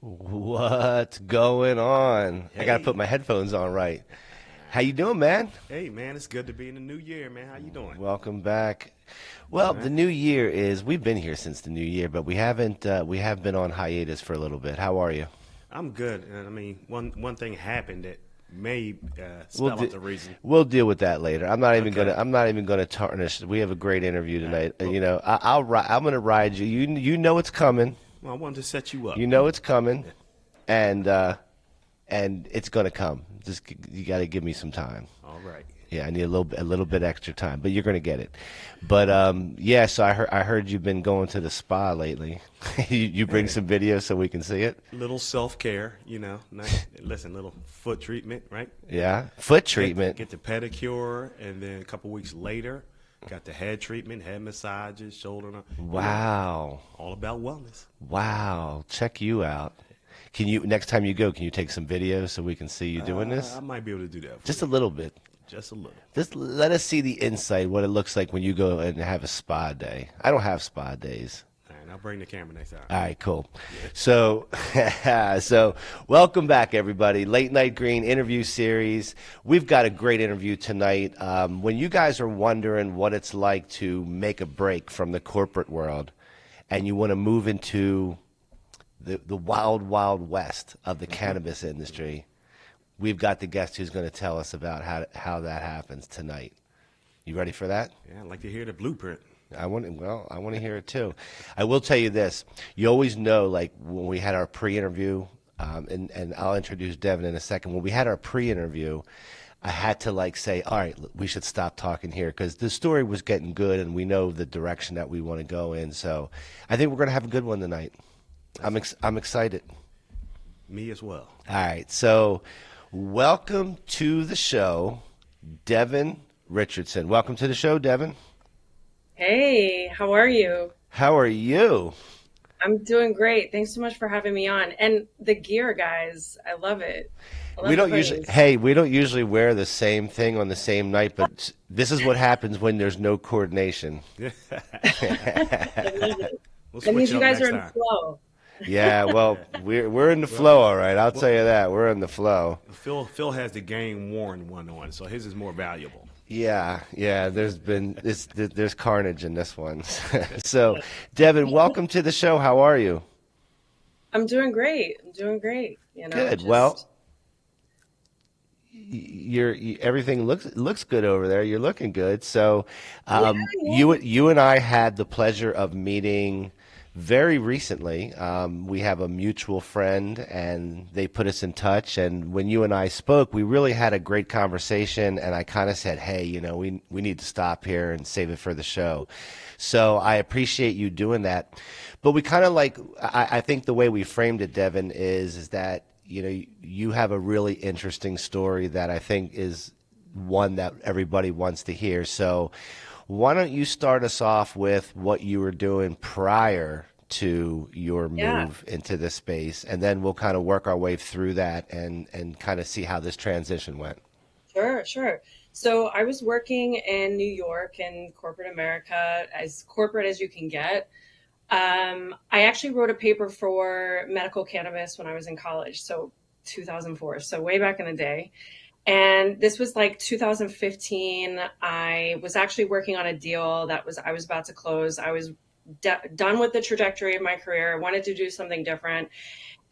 What's going on? I gotta put Hey, my headphones on right. How you doing, man? hey, man, it's good to be in the new year, man. How you doing? Welcome back. All Well, the right, new year is we've been here since the new year, but we have been on hiatus for a little bit. How are you? I'm good. And I mean, one thing happened that may We'll spell out de- the reason. we'll deal with that later. Okay. I'm not even gonna tarnish. We have a great interview All right. tonight. I'm gonna ride you. You know it's coming. Well, I wanted to set you up. You know it's coming, and it's gonna come. You got to give me some time. All right. Yeah, I need a little bit extra time, but you're going to get it. But yeah, so I heard you've been going to the spa lately. You bring Hey, some videos so we can see it. little self care, Nice. Listen, little foot treatment, right? Yeah, foot Get treatment. get the pedicure, and then a couple weeks later, got the head treatment, head massages, shoulder. Wow, All about wellness. wow. Check you out. Can you next time you go? Can you take some videos so we can see you doing I this? might be able to do that for Just a you, little bit. just a little. Just let us see the inside, what it looks like when you go and have a spa day. I don't have spa days. All right, I'll bring the camera next time. All right, cool. So, so welcome back, everybody. Late Night Green interview series. We've got a great interview tonight. When you guys are wondering what it's like to make a break from the corporate world, and you want to move into the wild, wild west of the cannabis industry, we've got the guest who's going to tell us about how that happens tonight. You ready for that? Yeah, I'd like to hear the blueprint. I want to hear it too. I will tell you this. You always know, like when we had our pre-interview, and I'll introduce Devon in a second. When we had our pre-interview, I had to like say, all right, we should stop talking here because the story was getting good and we know the direction that we want to go in. So I think we're going to have a good one tonight. I'm excited. Me as well. All right. So welcome to the show, Devon Richardson. Welcome to the show, Devon. Hey, how are you? How are you? I'm doing great. Thanks so much for having me on. And the gear, guys, I love it. I love the hoodies. We don't usually wear the same thing on the same night, but this is what happens when there's no coordination. I love it. We'll That switch means it you up guys are next in time. flow. Yeah, well, we're in the flow, all right. I'll tell you that. We're in the flow. Phil has the game worn one on, so his is more valuable. Yeah, there's carnage in this one. So, Devin, welcome to the show. How are you? I'm doing great. I'm doing great. Good. Well, everything looks good over there. You're looking good. So, Yeah, yeah. you and I had the pleasure of meeting very recently. We have a mutual friend, and they put us in touch. And when you and I spoke, we really had a great conversation. And I kind of said, "Hey, we need to stop here and save it for the show." So I appreciate you doing that. But we kind of like, I think the way we framed it, Devin, is that you have a really interesting story that I think is one that everybody wants to hear. So why don't you start us off with what you were doing prior to your Yeah, move into this space, and then we'll kind of work our way through that and kind of see how this transition went. sure, sure. So I was working in New York in corporate America, as corporate as you can get. I actually wrote a paper for medical cannabis when I was in college, so 2004, so way back in the day. And this was like 2015. I was actually working on a deal that was I was about to close. I was done with the trajectory of my career. I wanted to do something different,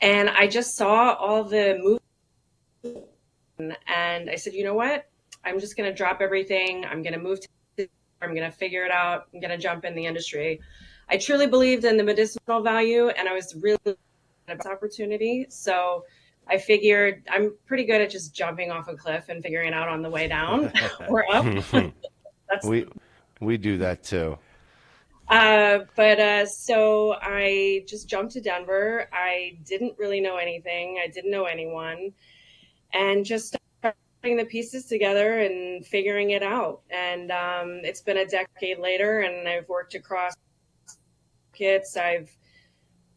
and I just saw all the moves, and I said, you know what? I'm just going to drop everything. I'm going to move to. I'm going to figure it out. I'm going to jump in the industry. I truly believed in the medicinal value, and I was really about this opportunity. So I figured I'm pretty good at just jumping off a cliff and figuring it out on the way down or up. That's we we do that too. but so I just jumped to Denver. I didn't really know anything. I didn't know anyone, and just started putting the pieces together and figuring it out. And it's been a decade later, and I've worked across markets. I've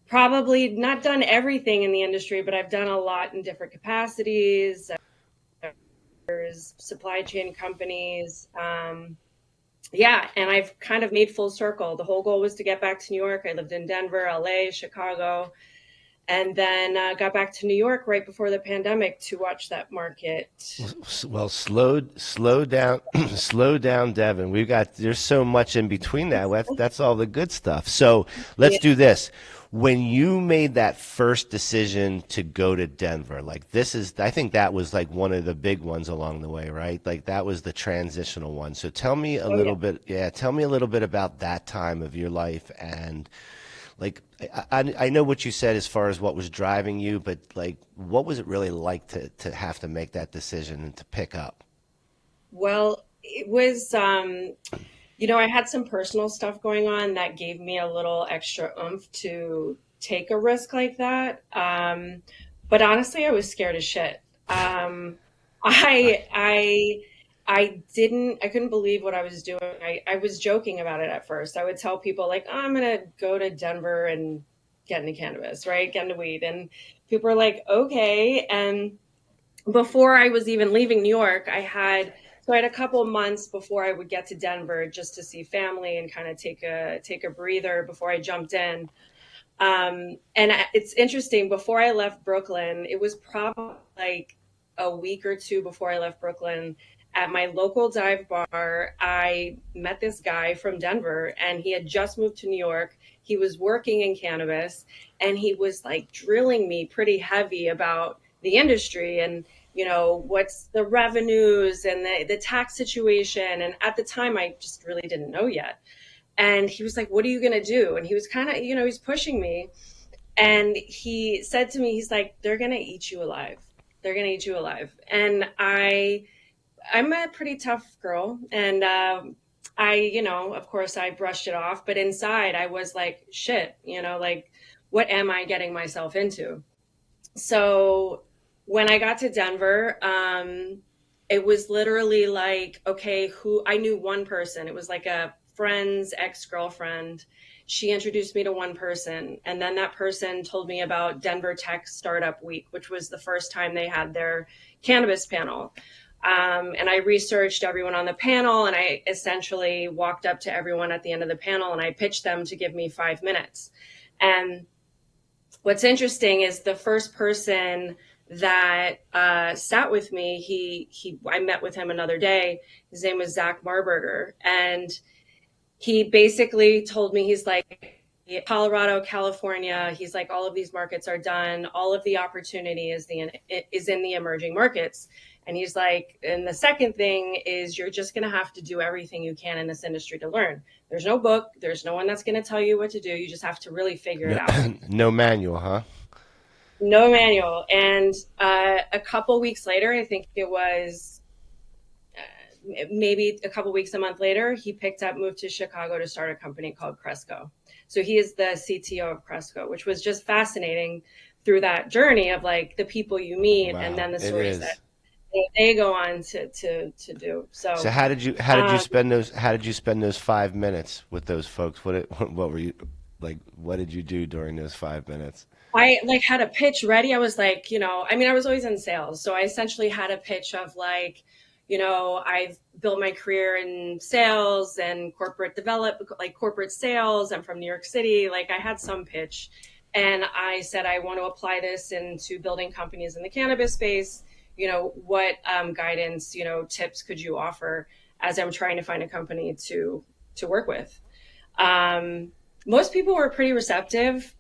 probably not done everything in the industry, but I've done a lot in different capacities. There's supply chain companies. Yeah, and I've kind of made full circle. The whole goal was to get back to New York. I lived in Denver, LA, Chicago, and then got back to New York right before the pandemic to watch that market. Well, slow down, slow down, Devin. There's so much in between that. That's all the good stuff. So let's Yeah. do this. When you made that first decision to go to Denver, like I think that was like one of the big ones along the way, right? Like that was the transitional one. So tell me a Oh yeah. little bit, yeah, tell me a little bit about that time of your life and like I know what you said as far as what was driving you, but like what was it really like to have to make that decision and to pick up? Well, it was, I had some personal stuff going on that gave me a little extra oomph to take a risk like that. But honestly, I was scared as shit. Right. I, I, I couldn't believe what I was doing. I was joking about it at first. I would tell people like, oh, I'm going to go to Denver and get into cannabis, right? Get into weed. And people were like, okay. And before I was even leaving New York, I had a couple of months before I would get to Denver just to see family and kind of take a breather before I jumped in. It's interesting. Before I left Brooklyn, it was probably like a week or two before I left Brooklyn. At my local dive bar, I met this guy from Denver, and he had just moved to New York. He was working in cannabis, and he was like drilling me pretty heavy about the industry and what's the revenues and the tax situation. And at the time, I just really didn't know yet. And he was like, what are you going to do? And he was kind of, he's pushing me. And he said to me, he's like, they're going to eat you alive. They're going to eat you alive. And I'm a pretty tough girl. And of course, I brushed it off. But inside, I was like, shit, like, what am I getting myself into? So when I got to Denver, it was literally like, okay, who I knew one person. It was like a friend's ex-girlfriend. She introduced me to one person, and then that person told me about Denver Tech Startup Week, which was the first time they had their cannabis panel. And I researched everyone on the panel, and I essentially walked up to everyone at the end of the panel and I pitched them to give me 5 minutes. And what's interesting is the first person that sat with me, I met with him another day. His name was Zach Marburger, and he basically told me, he's like, Colorado, California, he's like, all of these markets are done. All of the opportunity is in the emerging markets. And he's like, and the second thing is you're just going to have to do everything you can in this industry to learn. There's no book. There's no one that's going to tell you what to do. You just have to really figure it No, out. no manual, huh? No manual. And a couple weeks later, I think it was maybe a couple weeks, a month later, he moved to Chicago to start a company called Cresco. So he is the CTO of Cresco, which was just fascinating through that journey of like the people you meet and Wow, then the it stories that is. they go on to do. So So how did you um, spend those 5 minutes with those folks? What were you like? What did you do during those 5 minutes? I like had a pitch ready. I was like, I mean, I was always in sales. So I essentially had a pitch of like, I've built my career in sales and like corporate sales. I'm from New York City. Like I had some pitch, and I said, I want to apply this into building companies in the cannabis space. What guidance, tips could you offer as I'm trying to find a company to work with? Um, Most people were pretty receptive.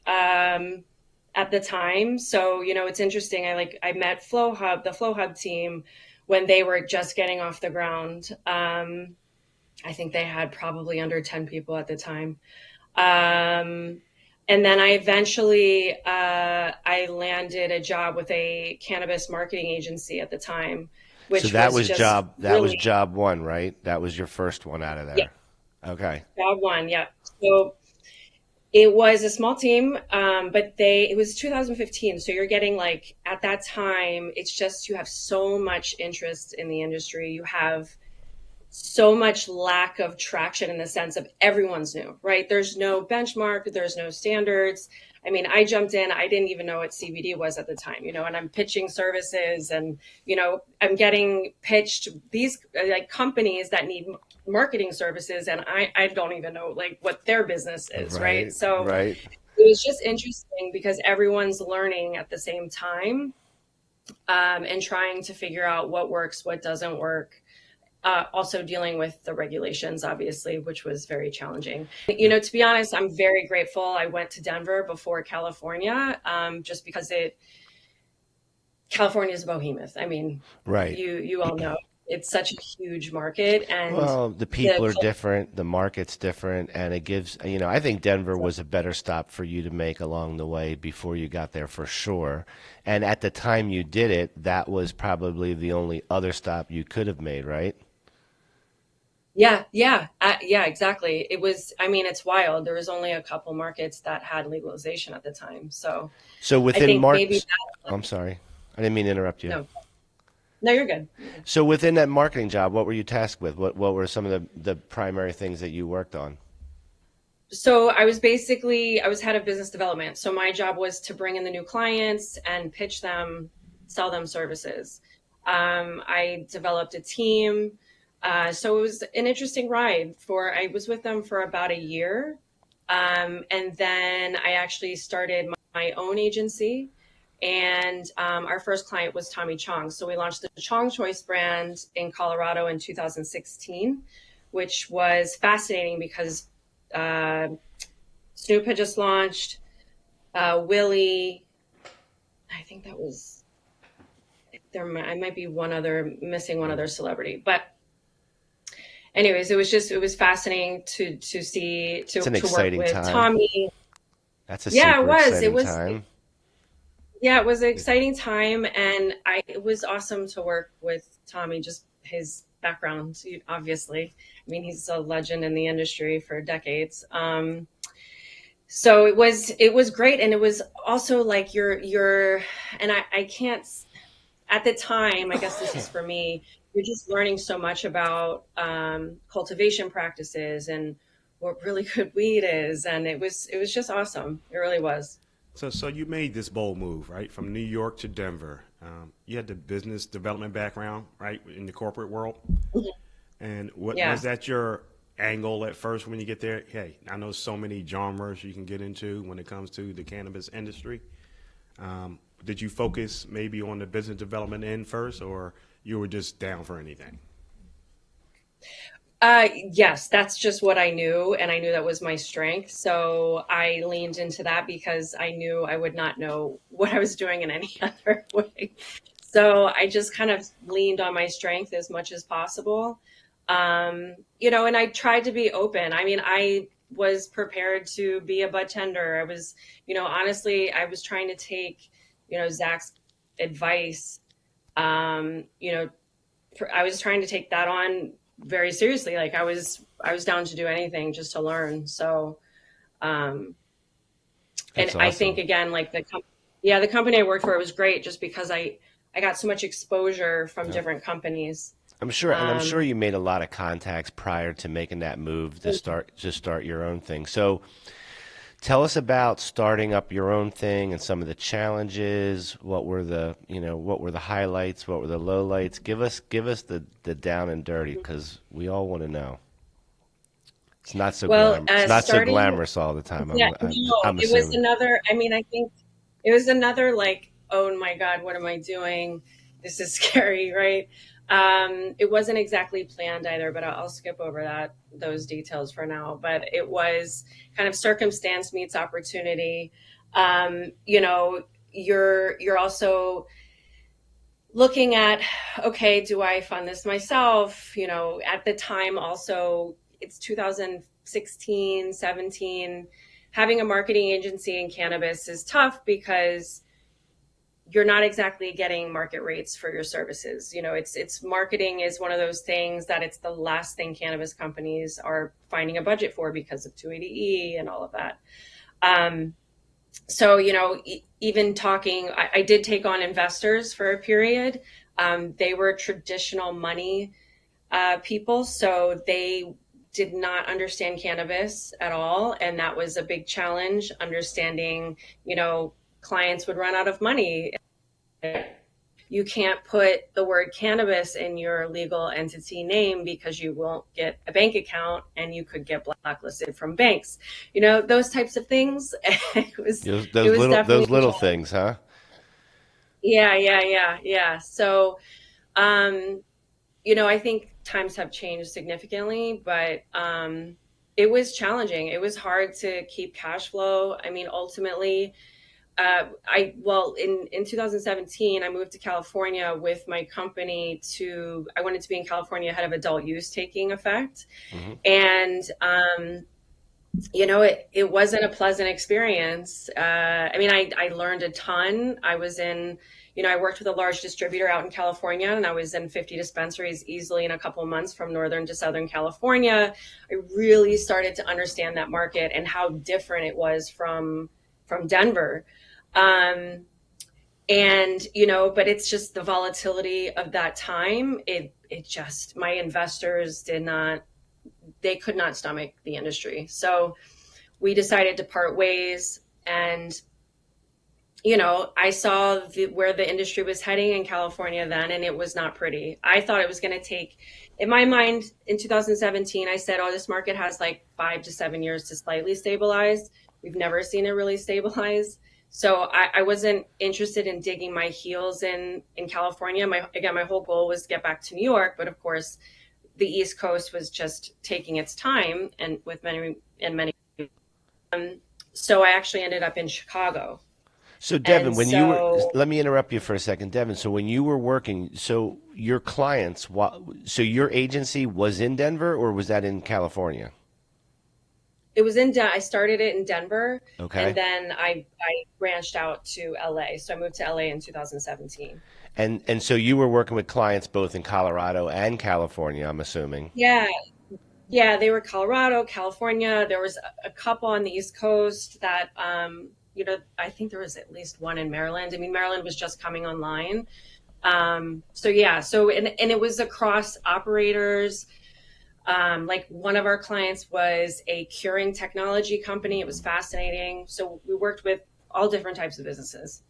At the time. So, it's interesting. I met the Flow Hub team when they were just getting off the ground. I think they had probably under 10 people at the time. Um, and then I landed a job with a cannabis marketing agency at the time, So which was just that was really, job one, right? That was your first one out of yeah, there. Okay. job one. Yeah. So it was a small team, but it was 2015. So you're getting like at that time, it's just you have so much interest in the industry. You have so much lack of traction in the sense of everyone's new, right? There's no benchmark, there's no standards. I mean, I jumped in, I didn't even know what CBD was at the time, and I'm pitching services and, I'm getting pitched these like companies that need marketing services. And I don't even know like what their business is, right? Right, So right. it was just interesting because everyone's learning at the same time, and trying to figure out what works, what doesn't work. Also dealing with the regulations, obviously, which was very challenging. To be honest, I'm very grateful I went to Denver before California, just because California is a behemoth. I mean, Right. you all know it's such a huge market, and Well, the the people are different, the market's different, and it gives, I think Denver was a better stop for you to make along the way before you got there for sure. And at the time you did it, that was probably the only other stop you could have made, right? yeah, exactly. It was. I mean, it's wild. There was only a couple markets that had legalization at the time, so So I within think maybe Mark, I'm sorry, I didn't mean to interrupt you. no, no, you're good. So within that marketing job, what were you tasked with? What were some of the primary things that you worked on? So I was head of business development. So my job was to bring in the new clients and pitch them, sell them services. I developed a team. So it was an interesting ride. I was with them for about a year. And then I actually started my own agency. And our first client was Tommy Chong. So we launched the Chong Choice brand in Colorado in 2016, which was fascinating because uh, Snoop had just launched. Willie, I think that was there. I might be missing one other celebrity, but anyways, it was fascinating to see It's an to work exciting with time. Tommy. That's a Yeah, it super was. It exciting was. time. Yeah, it was an exciting time, and it was awesome to work with Tommy. Just his background, obviously. I mean, he's a legend in the industry for decades. So it was great, and it was also like and I can't at the time. I guess this is for me. You're just learning so much about cultivation practices and what really good weed is, and it was just awesome. It really was. So you made this bold move, right, from New York to Denver. You had the business development background, right, in the corporate world. And what Yeah. was that your angle at first when you get there? Hey, I know so many genres you can get into when it comes to the cannabis industry. Did you focus maybe on the business development end first, or you were just down for anything? Yes, that's just what I knew, and I knew that was my strength. So I leaned into that because I knew I would not know what I was doing in any other way. So I just kind of leaned on my strength as much as possible. And I tried to be open. I mean, I was prepared to be a bud tender. Honestly, I was trying to take, Zach's advice. Um, you know, I was trying to take that on very seriously. Like I was down to do anything just to learn. So, um, and That's I think awesome. again, like yeah, the company I worked for was great just because I got so much exposure from Yeah. different companies. I'm sure Um, you made a lot of contacts prior to making that move to start your own thing. So tell us about starting up your own thing and some of the challenges. What were the highlights? What were the lowlights? Give us the down and dirty because we all want to know. It's not so Starting, glamorous all the time. yeah, I'm it was assuming. another, I mean, I think it was another like, oh my God, what am I doing? This is scary, right? It wasn't exactly planned either, but I'll skip over those details for now. But it was kind of circumstance meets opportunity. You're also looking at, okay, do I fund this myself? At the time also, it's 2016, 17. Having a marketing agency in cannabis is tough because you're not exactly getting market rates for your services. It's marketing is one of those things that it's the last thing cannabis companies are finding a budget for because of 280E and all of that. Um, so even talking, I did take on investors for a period. They were traditional money people, so they did not understand cannabis at all, and that was a big challenge. Understanding, clients would run out of money. You can't put the word cannabis in your legal entity name because you won't get a bank account and you could get blacklisted from banks. Those types of things. it was it was Those definitely a little challenge. things, huh? Yeah, yeah, yeah, yeah. So, um, I think times have changed significantly, but it was challenging. It was hard to keep cash flow. I mean, ultimately, in 2017, I moved to California with my company I wanted to be in California ahead of adult use taking effect. Hmm. And, it wasn't a pleasant experience. I mean, I learned a ton. I worked with a large distributor out in California, and I was in 50 dispensaries easily in a couple of months from Northern to Southern California. I really started to understand that market and how different it was from Denver. Um, but it's just the volatility of that time. It just, my investors they could not stomach the industry. So we decided to part ways. And, I saw where the industry was heading in California then, and it was not pretty. I thought it was going to take, in my mind, in 2017, I said, oh, this market has like 5 to 7 years to slightly stabilize. We've never seen it really stabilize. So I wasn't interested in digging my heels in California. My whole goal was to get back to New York, but of course, the East Coast was just taking its time, and with many. So I actually ended up in Chicago. So And Devin, so let me interrupt you for a second, Devin. So when you were working, so your clients, so your agency was in Denver or was that in California? it was I started it in Denver, and Okay. then I branched out to LA. So I moved to LA in 2017. And so you were working with clients both in Colorado and California, I'm assuming. Yeah, yeah, they were Colorado, California. There was a couple on the East Coast that, I think there was at least one in Maryland. I mean, Maryland was just coming online. So yeah, and it was across operators. Like one of our clients was a curing technology company. It was fascinating. So we worked with all different types of businesses.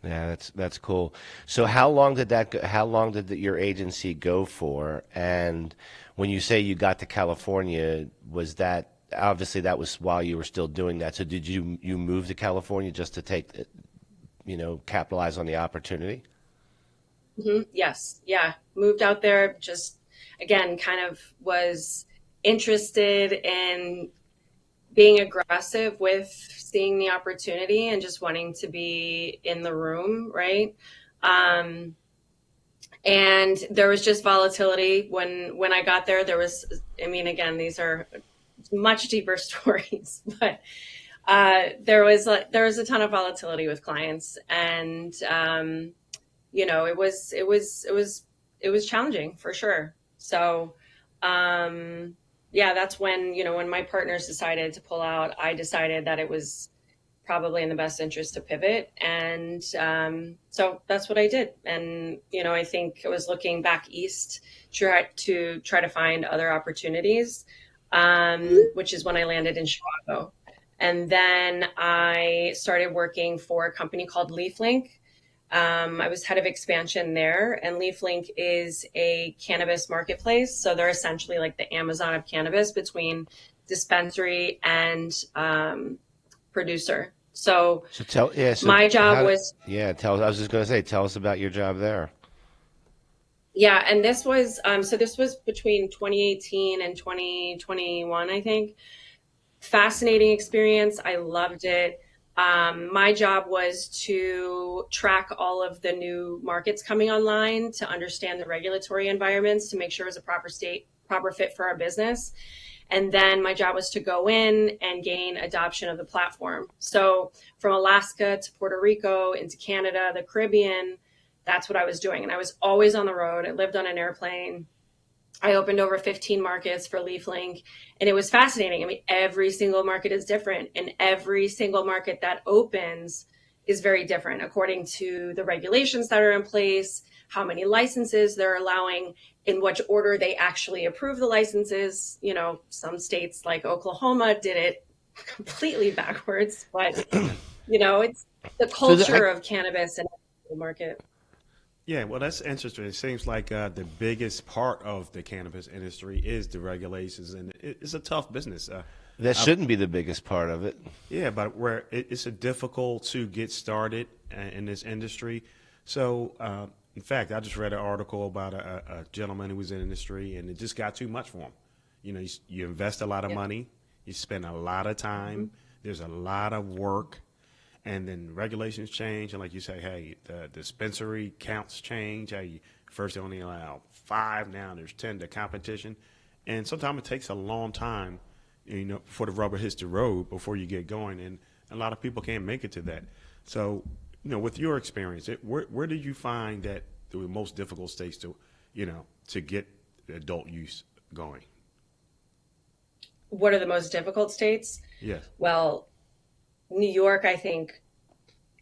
Yeah, that's cool. So how long did how long did your agency go for? And when you say you got to California, was that obviously that was while you were still doing that? So did you move to California just to capitalize on the opportunity? Yes, yeah. Moved out there, just again, kind of was interested in being aggressive with seeing the opportunity and just wanting to be in the room, right? Um, and there was just volatility when I got there. There was, I mean, again, these are much deeper stories, but there was a ton of volatility with clients, and it was challenging for sure. So, yeah, that's when my partners decided to pull out, I decided that it was probably in the best interest to pivot. And so that's what I did. And, I think I was looking back east to try to find other opportunities, which is when I landed in Chicago. And then I started working for a company called LeafLink. I was head of expansion there, and LeafLink is a cannabis marketplace. So they're essentially like the Amazon of cannabis between dispensary and producer. So So tell yeah, so my job how was, yeah, tell I was just going to say tell us about your job there. yeah, and this was between 2018 and 2021, I think. Fascinating experience. I loved it. My job was to track all of the new markets coming online, to understand the regulatory environments, to make sure it was a proper fit for our business. And then my job was to go in and gain adoption of the platform. So from Alaska to Puerto Rico into Canada, the Caribbean, that's what I was doing. And I was always on the road. I lived on an airplane. I opened over 15 markets for LeafLink, and it was fascinating. I mean, every single market is different, and every single market that opens is very different according to the regulations that are in place, how many licenses they're allowing, in which order they actually approve the licenses. You know, some states like Oklahoma did it completely backwards, but you know, it's the So culture of cannabis and the market. Yeah, well, that's interesting. It seems like the biggest part of the cannabis industry is the regulations, and it's a tough business. that I've, shouldn't be the biggest part of it. yeah, but where it's a difficult to get started in this industry. So, in fact, I just read an article about a gentleman who was in the industry, and it just got too much for him. You know, you invest a lot of Yeah. money, you spend a lot of Mm-hmm. time, there's a lot of work, and then regulations change, and like you say, hey, the dispensary counts change. Hey, first they only allow 5, now there's 10. The competition, and sometimes it takes a long time, you know, before the rubber hits the road before you get going, and a lot of people can't make it to that. So, you know, with your experience, where did you find that the most difficult states to, you know, to get adult use going? What are the most difficult states? Yes. Well, New York, I think,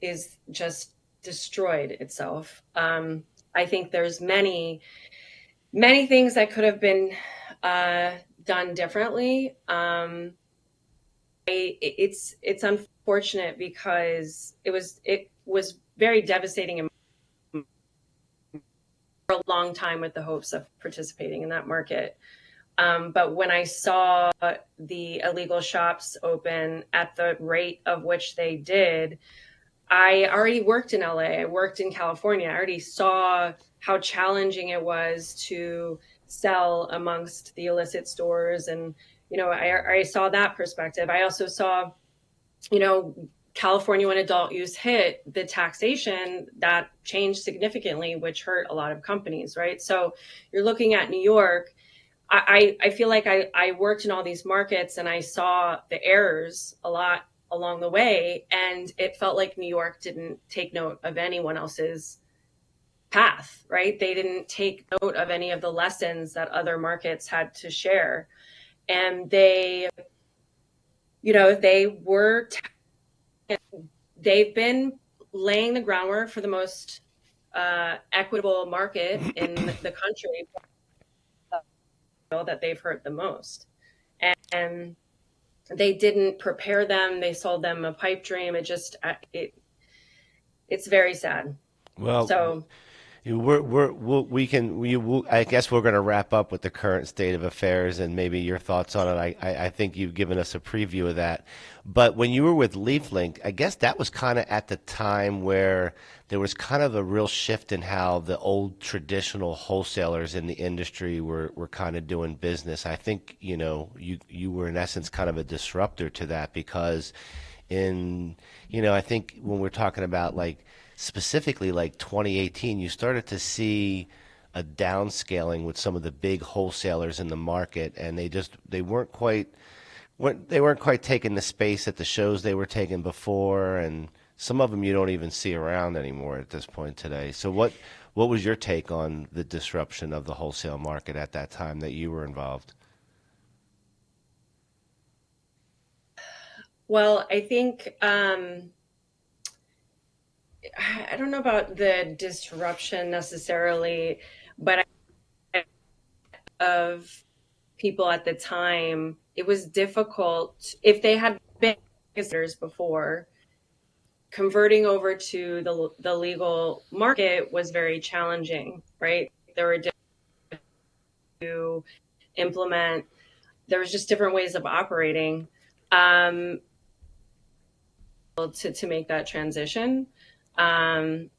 is just destroyed itself. I think there's many things that could have been uh, done differently. It's unfortunate because it was very devastating for a long time with the hopes of participating in that market. But when I saw the illegal shops open at the rate of which they did, I already worked in LA. I worked in California. I already saw how challenging it was to sell amongst the illicit stores. And, you know, I saw that perspective. I also saw, you know, California, when adult use hit, the taxation that changed significantly, which hurt a lot of companies, right? So you're looking at New York. I feel like I worked in all these markets and I saw the errors a lot along the way. And it felt like New York didn't take note of anyone else's path, right? They didn't take note of any of the lessons that other markets had to share. And they, you know, they've been laying the groundwork for the most equitable market in the country that they've hurt the most. And they didn't prepare them. They sold them a pipe dream. It's very sad. Well, So I guess we're going to wrap up with the current state of affairs and maybe your thoughts on it. I think you've given us a preview of that. But when you were with LeafLink, I guess that was kind of at the time where there was kind of a real shift in how the old traditional wholesalers in the industry were kind of doing business. I think, you know, you were in essence kind of a disruptor to that because I think when we're talking about like specifically like 2018, you started to see a downscaling with some of the big wholesalers in the market, and they weren't quite taking the space at the shows they were taking before, and some of them you don't even see around anymore at this point today. So what was your take on the disruption of the wholesale market at that time that you were involved? well, I think I don't know about the disruption necessarily, but of people at the time, it was difficult if they had been visitors before. Converting over to the legal market was very challenging, right? There were to implement. There was just different ways of operating um, to make that transition. Um,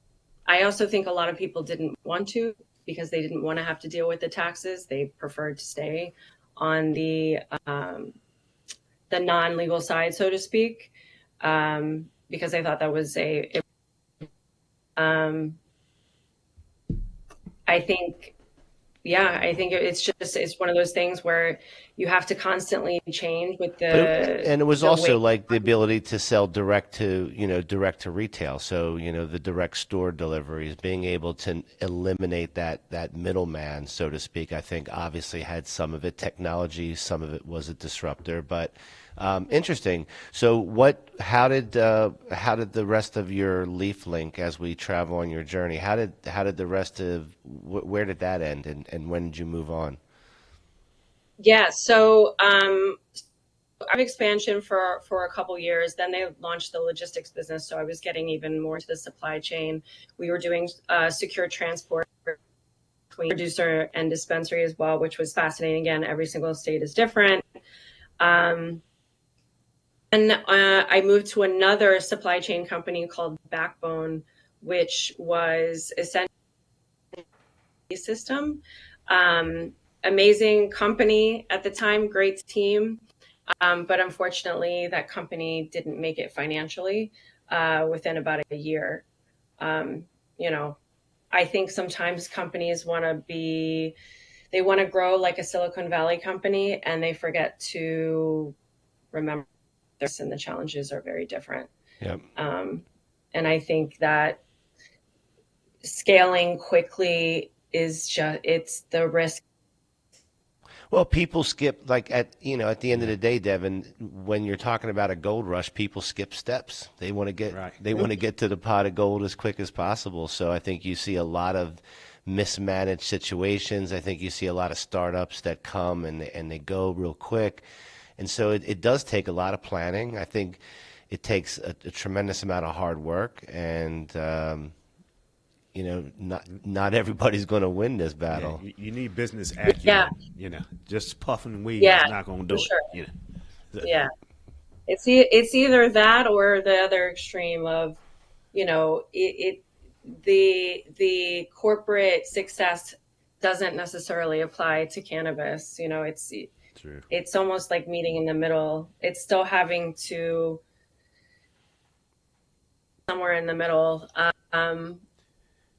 I also think a lot of people didn't want to because they didn't want to have to deal with the taxes. They preferred to stay on the non-legal side, so to speak, because I thought that was um, I think, yeah, I think it's one of those things where you have to constantly change with And it was the also way. like the ability to sell direct to retail. So, the direct store deliveries, being able to eliminate that middleman, so to speak, I think obviously had some of it. Technology, some of it was a disruptor, but interesting. So how did the rest of your Leaf Link as we travel on your journey? How did the rest of, where did that end, and when did you move on? Yeah, so I've expansion for a couple years. Then they launched the logistics business, so I was getting even more to the supply chain. We were doing secure transport between producer and dispensary as well, which was fascinating. Again, every single state is different. Um, and I moved to another supply chain company called Backbone, which was essentially a system. Amazing company at the time, great team. But unfortunately, that company didn't make it financially within about a year. Um, you know, I think sometimes companies they want to grow like a Silicon Valley company, and they forget to remember this, and the challenges are very different. Yep. And I think that scaling quickly it's the risk. Well, people skip, like, at the end of the day, Devin, when you're talking about a gold rush, people skip steps. They want to get Right. they want to get to the pot of gold as quick as possible. So I think you see a lot of mismanaged situations. I think you see a lot of startups that come and they go real quick. And so it does take a lot of planning. I think it takes a tremendous amount of hard work, and not everybody's going to win this Yeah, battle. you need business Yeah, acumen. Just puffing weed yeah, is not going to for do it. sure. So, Yeah. It's either that or the other extreme of, the corporate success doesn't necessarily apply to cannabis. true. It's almost like meeting in the middle. It's still having to somewhere in the middle.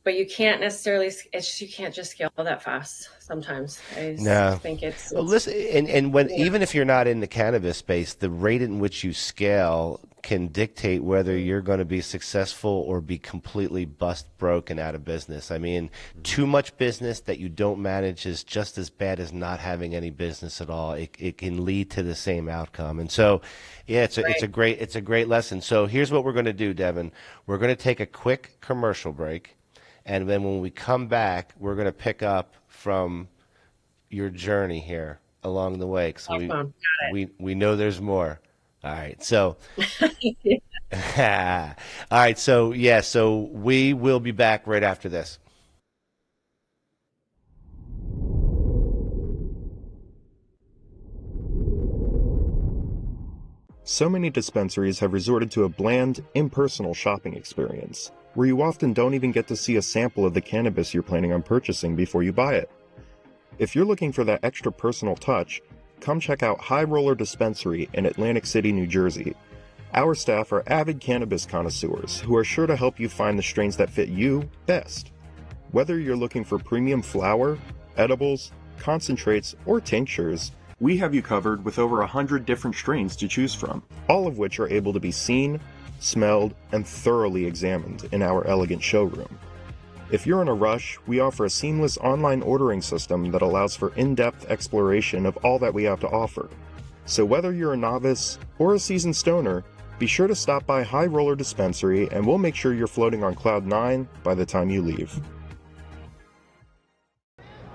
But you can't necessarily. You can't just scale that fast. Sometimes I No. think it's Well, it's listen, and when, you know even if you're not in the cannabis space, the rate in which you scale can dictate whether you're going to be successful or be completely bust broke and out of business. I mean, too much business that you don't manage is just as bad as not having any business at all. It can lead to the same outcome. And so, yeah, right. it's a great lesson. So here's what we're going to do, Devin. We're going to take a quick commercial break, and then when we come back, we're going to pick up from your journey here along the way. So Awesome. we know there's more. All right. So Got it. all right. So yeah. So we will be back right after this. So many dispensaries have resorted to a bland, impersonal shopping experience, where you often don't even get to see a sample of the cannabis you're planning on purchasing before you buy it. If you're looking for that extra personal touch, come check out High Roller Dispensary in Atlantic City, New Jersey. Our staff are avid cannabis connoisseurs who are sure to help you find the strains that fit you best. Whether you're looking for premium flower, edibles, concentrates, or tinctures, we have you covered with over 100 different strains to choose from, all of which are able to be seen, smelled, and thoroughly examined in our elegant showroom. If you're in a rush, we offer a seamless online ordering system that allows for in-depth exploration of all that we have to offer. So whether you're a novice or a seasoned stoner, be sure to stop by High Roller Dispensary and we'll make sure you're floating on cloud 9 by the time you leave.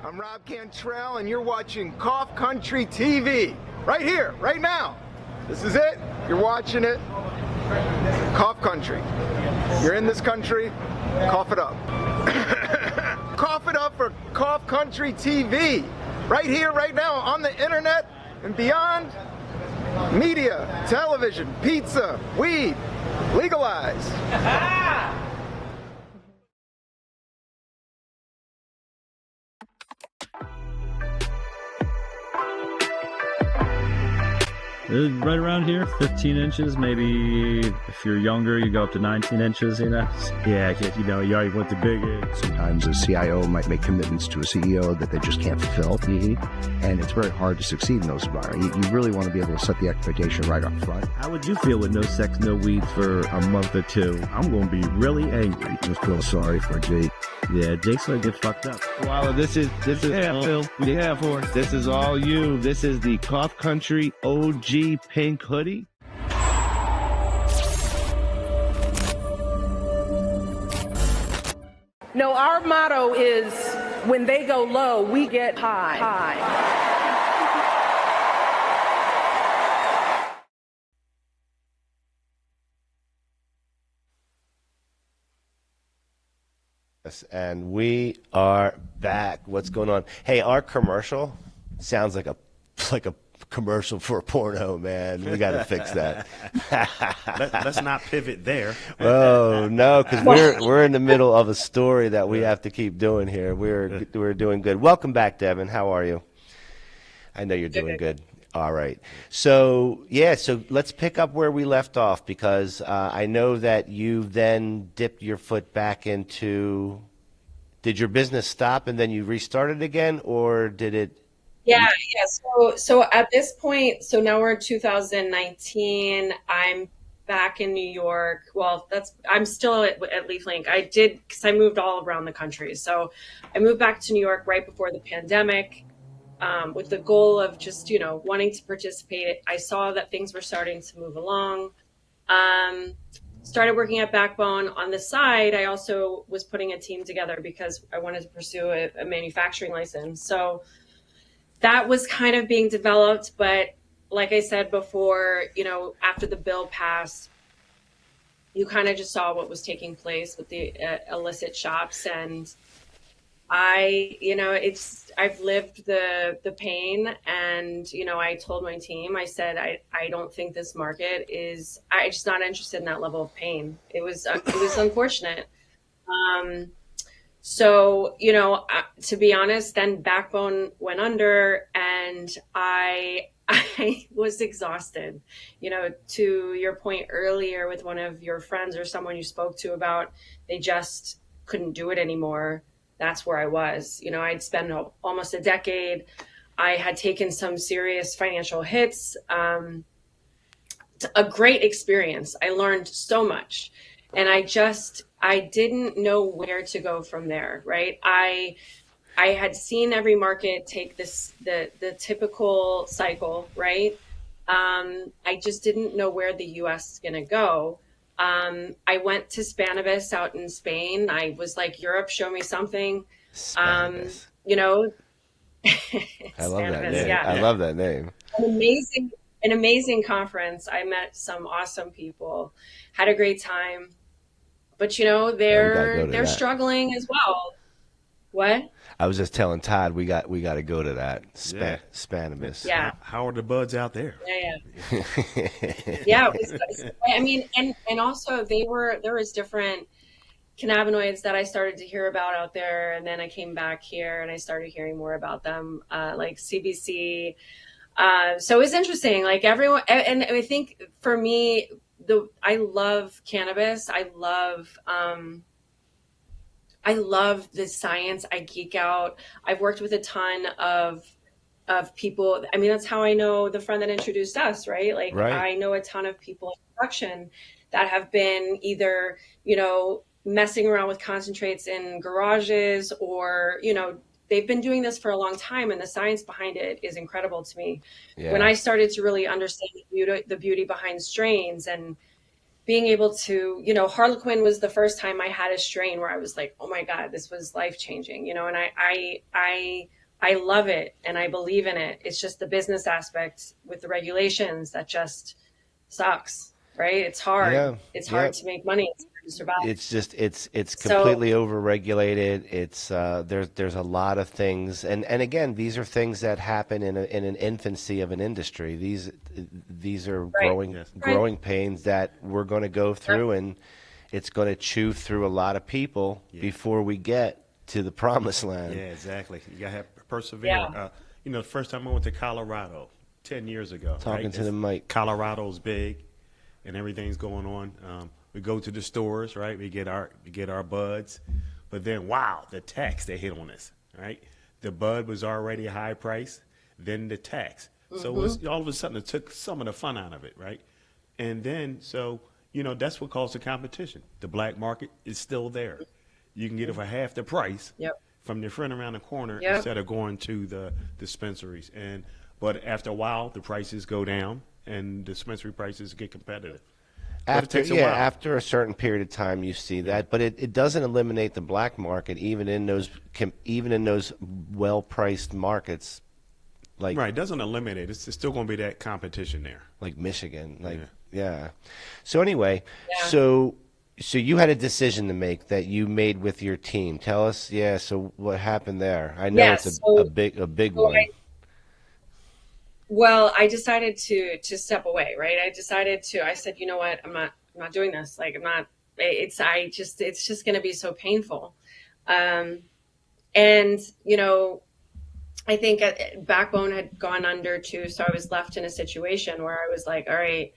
I'm Rob Cantrell, and you're watching Cough Country TV. Right here, right now. This is it. You're watching it. Cough Country. You're in this country, cough it up. Cough it up for Cough Country TV. Right here, right now, on the internet and beyond. Media, television, pizza, weed, legalized. Right around here, 15 inches, maybe if you're younger, you go up to 19 inches, you know. Yeah, you know, you already went the big age. Sometimes a CIO might make commitments to a CEO that they just can't fulfill. And it's very hard to succeed in those environments. You really want to be able to set the expectation right up front. How would you feel with no sex, no weeds for a month or two? I'm going to be really angry. Just feel sorry for Jake. Yeah, Jake's going to get fucked up. Wow, this is Phil. Yeah, for this is all you. This is the Cough Country OG pink hoodie. No, our motto is when they go low, we get high. And we are back. What's going on? Hey, our commercial sounds like a commercial for a porno, man. We got to fix that. Let's not pivot there. Oh no, because we're in the middle of a story that we have to keep doing here. We're doing good. Welcome back, Devon. How are you? I know you're doing good. All right. So let's pick up where we left off, because I know that you then dipped your foot back into. Did your business stop and then you restarted again, or did it? Yeah. So at this point, so now we're in 2019. I'm back in New York. Well, I'm still at LeafLink. I did, because I moved all around the country. So I moved back to New York right before the pandemic, with the goal of just, wanting to participate. I saw that things were starting to move along. Started working at Backbone on the side. I also was putting a team together because I wanted to pursue a manufacturing license. So that was kind of being developed, but like I said before, after the bill passed, you kind of just saw what was taking place with the illicit shops, and I've lived the pain, and I told my team, I said, I don't think this market is. I'm just not interested in that level of pain. It was unfortunate. So, to be honest, then Backbone went under, and I was exhausted. To your point earlier with one of your friends or someone you spoke to about they just couldn't do it anymore. That's where I was. I'd spent almost a decade. I had taken some serious financial hits. A great experience. I learned so much. And I didn't know where to go from there, right? I had seen every market take the typical cycle, right? I just didn't know where the US is going to go. I went to Cannabis out in Spain. I was like, Europe, show me something. I love that name. Yeah. I love that name. An amazing conference. I met some awesome people, had a great time. But they're struggling as well. What? I was just telling Todd we got to go to that Cannabis. Yeah. How are the buds out there? Yeah. Yeah. I mean, and also there was different cannabinoids that I started to hear about out there, and then I came back here and I started hearing more about them, like CBC. So it was interesting. Like everyone, and I think for me, I love cannabis. I love the science. I geek out. I've worked with a ton of people. I mean, that's how I know the friend that introduced us, right? Like I know a ton of people in production that have been either, messing around with concentrates in garages, or, they've been doing this for a long time, and the science behind it is incredible to me. Yeah. When I started to really understand the beauty behind strains, and being able to, Harlequin was the first time I had a strain where I was like, oh my God, this was life-changing, and I love it and I believe in it. It's just the business aspect with the regulations that just sucks, right? It's hard. Yeah. It's hard to make money. It's hard to survive. It's just, it's completely overregulated. It's, there's a lot of things. And again, these are things that happen in an infancy of an industry. These are growing pains that we're going to go through, and it's going to chew through a lot of people before we get to the promised land. Yeah, exactly. You got to have persevere. Yeah. The first time I went to Colorado, 10 years ago. Talking right? to the mic. Colorado's big, and everything's going on. We go to the stores, right? We get our buds, but then wow, the tax they hit on us, right? The bud was already a high price, then the tax. So it was, all of a sudden it took some of the fun out of it, right? And then that's what caused the competition. The black market is still there. You can get it for half the price from your friend around the corner instead of going to the dispensaries. But after a while, the prices go down and dispensary prices get competitive. After a certain period of time, you see that, but it doesn't eliminate the black market, even in those well-priced markets. Like, right, it doesn't eliminate. It's still going to be that competition there. Like Michigan, So anyway, so you had a decision to make that you made with your team. Tell us, so what happened there? I know it's a big one. I decided to step away, right? I said, you know what? I'm not doing this. Like, it's just going to be so painful. I think Backbone had gone under too. So I was left in a situation where I was like, all right,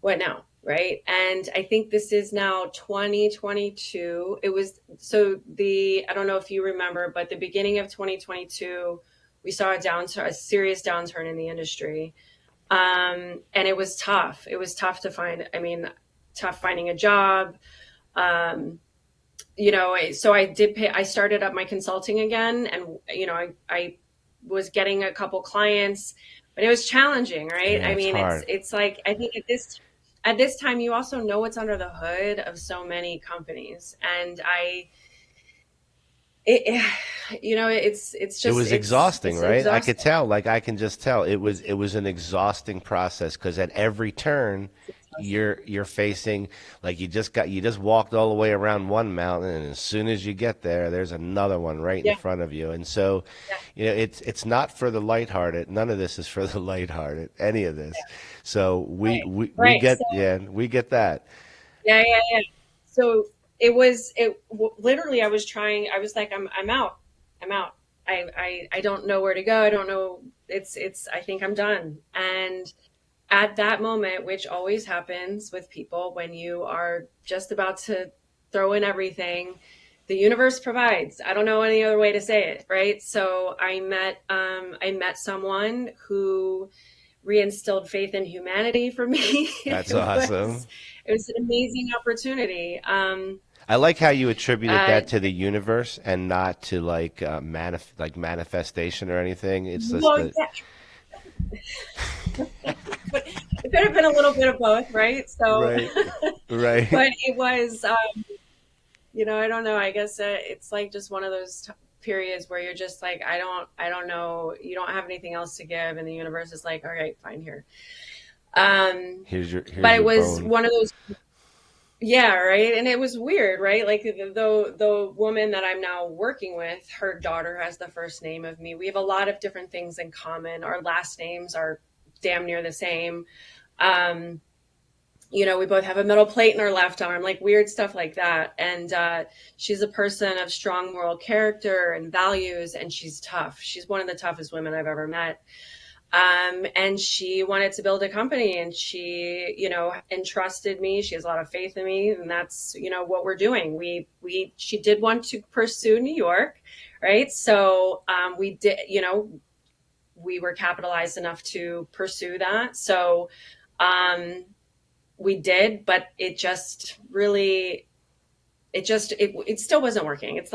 what now? Right. And I think this is now 2022. It was, I don't know if you remember, but the beginning of 2022, we saw a serious downturn in the industry. And it was tough. It was tough to tough finding a job. So I started up my consulting again, and, I was getting a couple clients, but it was challenging, right? Yeah, it's like, I think at this time, you also know what's under the hood of so many companies. And it was exhausting, right? Exhausting. I could tell, I can just tell it was an exhausting process, because at every turn you're facing, you just walked all the way around one mountain, and as soon as you get there's another one right in front of you. And so it's not for the lighthearted. None of this is for the lighthearted, any of this. So we get that. So literally I was like, I'm out. I don't know where to go. I don't know. I think I'm done. And at that moment, which always happens with people when you are just about to throw in everything, the universe provides. I don't know any other way to say it, right? So I met someone who reinstilled faith in humanity for me. That's awesome. It was an amazing opportunity. I like how you attributed that to the universe and not to manifestation or anything. It's just but it could have been a little bit of both, right? So, right. But it was, I don't know. I guess it's just one of those periods where you're just like, I don't know. You don't have anything else to give, and the universe is like, all right, fine, here. Here's but it was bone. One of those. Yeah, right. And it was weird, right? The woman that I'm now working with, her daughter has the first name of me. We have a lot of different things in common. Our last names are damn near the same. We both have a metal plate in our left arm, weird stuff like that. And she's a person of strong moral character and values, and she's tough. She's one of the toughest women I've ever met. And she wanted to build a company, and she, entrusted me. She has a lot of faith in me, and that's, what we're doing. She did want to pursue New York, right? So, we did, we were capitalized enough to pursue that. So, we did, but it just really, it still wasn't working. It's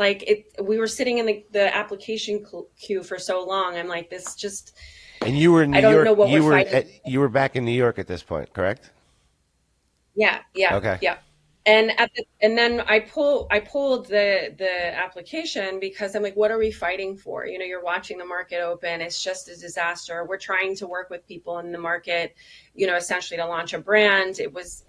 we were sitting in the application queue for so long. I'm like, this just. And you were in New I don't York. know what we're fighting. You were back in New York at this point, correct? Yeah. Okay. Yeah. And then I pulled the application because I'm like, what are we fighting for? You're watching the market open. It's just a disaster. We're trying to work with people in the market, essentially to launch a brand. It was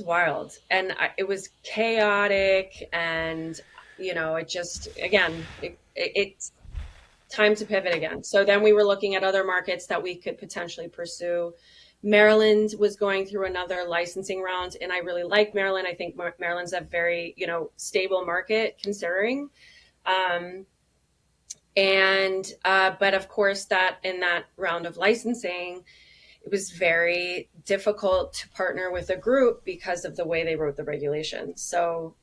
wild, and it was chaotic, and it just, again, it's time to pivot again. So then we were looking at other markets that we could potentially pursue. Maryland was going through another licensing round, and I really like Maryland. I think Maryland's a very, stable market considering. And, but of course that in that round of licensing, it was very difficult to partner with a group because of the way they wrote the regulations. So,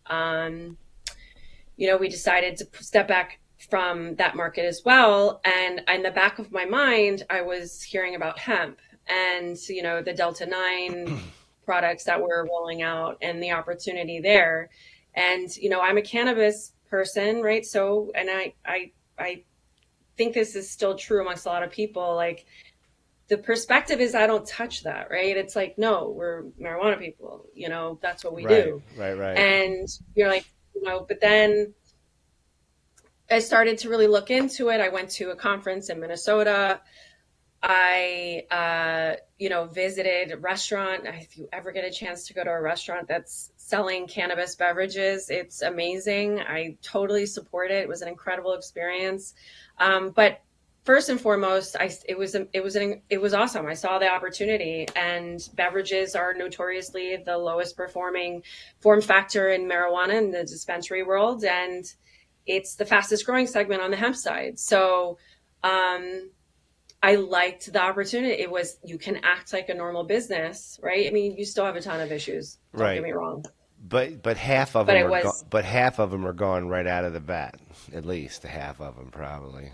we decided to step back from that market as well. And in the back of my mind, I was hearing about hemp and, the Delta 9 products that were rolling out and the opportunity there. And, I'm a cannabis person, right? So, and I think this is still true amongst a lot of people. Like, the perspective is I don't touch that, right? It's like, no, we're marijuana people, that's what we do. Right. And you're like, but then I started to really look into it. I went to a conference in Minnesota. I, visited a restaurant. If you ever get a chance to go to a restaurant that's selling cannabis beverages, it's amazing. I totally support it. It was an incredible experience. But first and foremost, it was awesome. I saw the opportunity, and beverages are notoriously the lowest performing form factor in marijuana in the dispensary world. And it's the fastest growing segment on the hemp side. So, I liked the opportunity. It was, you can act like a normal business, right? I mean, you still have a ton of issues. Don't get me wrong. But half of them half of them are gone right out of the bat. At least half of them, probably.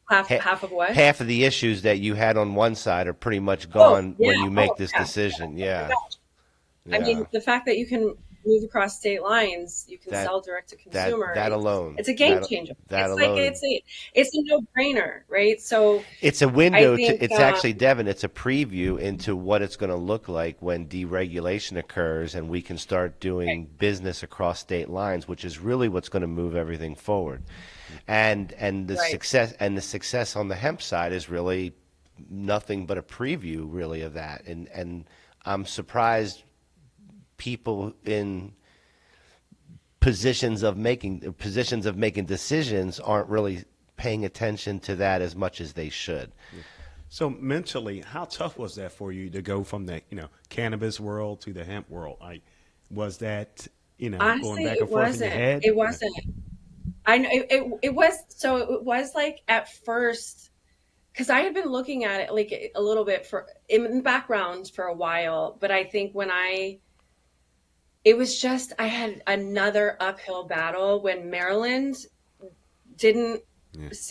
Half of what? Half of the issues that you had on one side are pretty much gone when you make this decision. Yeah. I mean, the fact that you can move across state lines, you can sell direct to consumer. That alone, it's a game changer. It's a no-brainer, right? So it's a window it's actually, Devon, it's a preview into what it's going to look like when deregulation occurs and we can start doing business across state lines, which is really what's going to move everything forward. And the success on the hemp side is really nothing but a preview, really, of that. And I'm surprised people in positions of making decisions aren't really paying attention to that as much as they should. So mentally, how tough was that for you to go from the cannabis world to the hemp world? Was that honestly, going back and forth in your head? It wasn't. I know it was. So it was like at first, because I had been looking at it like a little bit in the background for a while, but I think it was just, I had another uphill battle when Maryland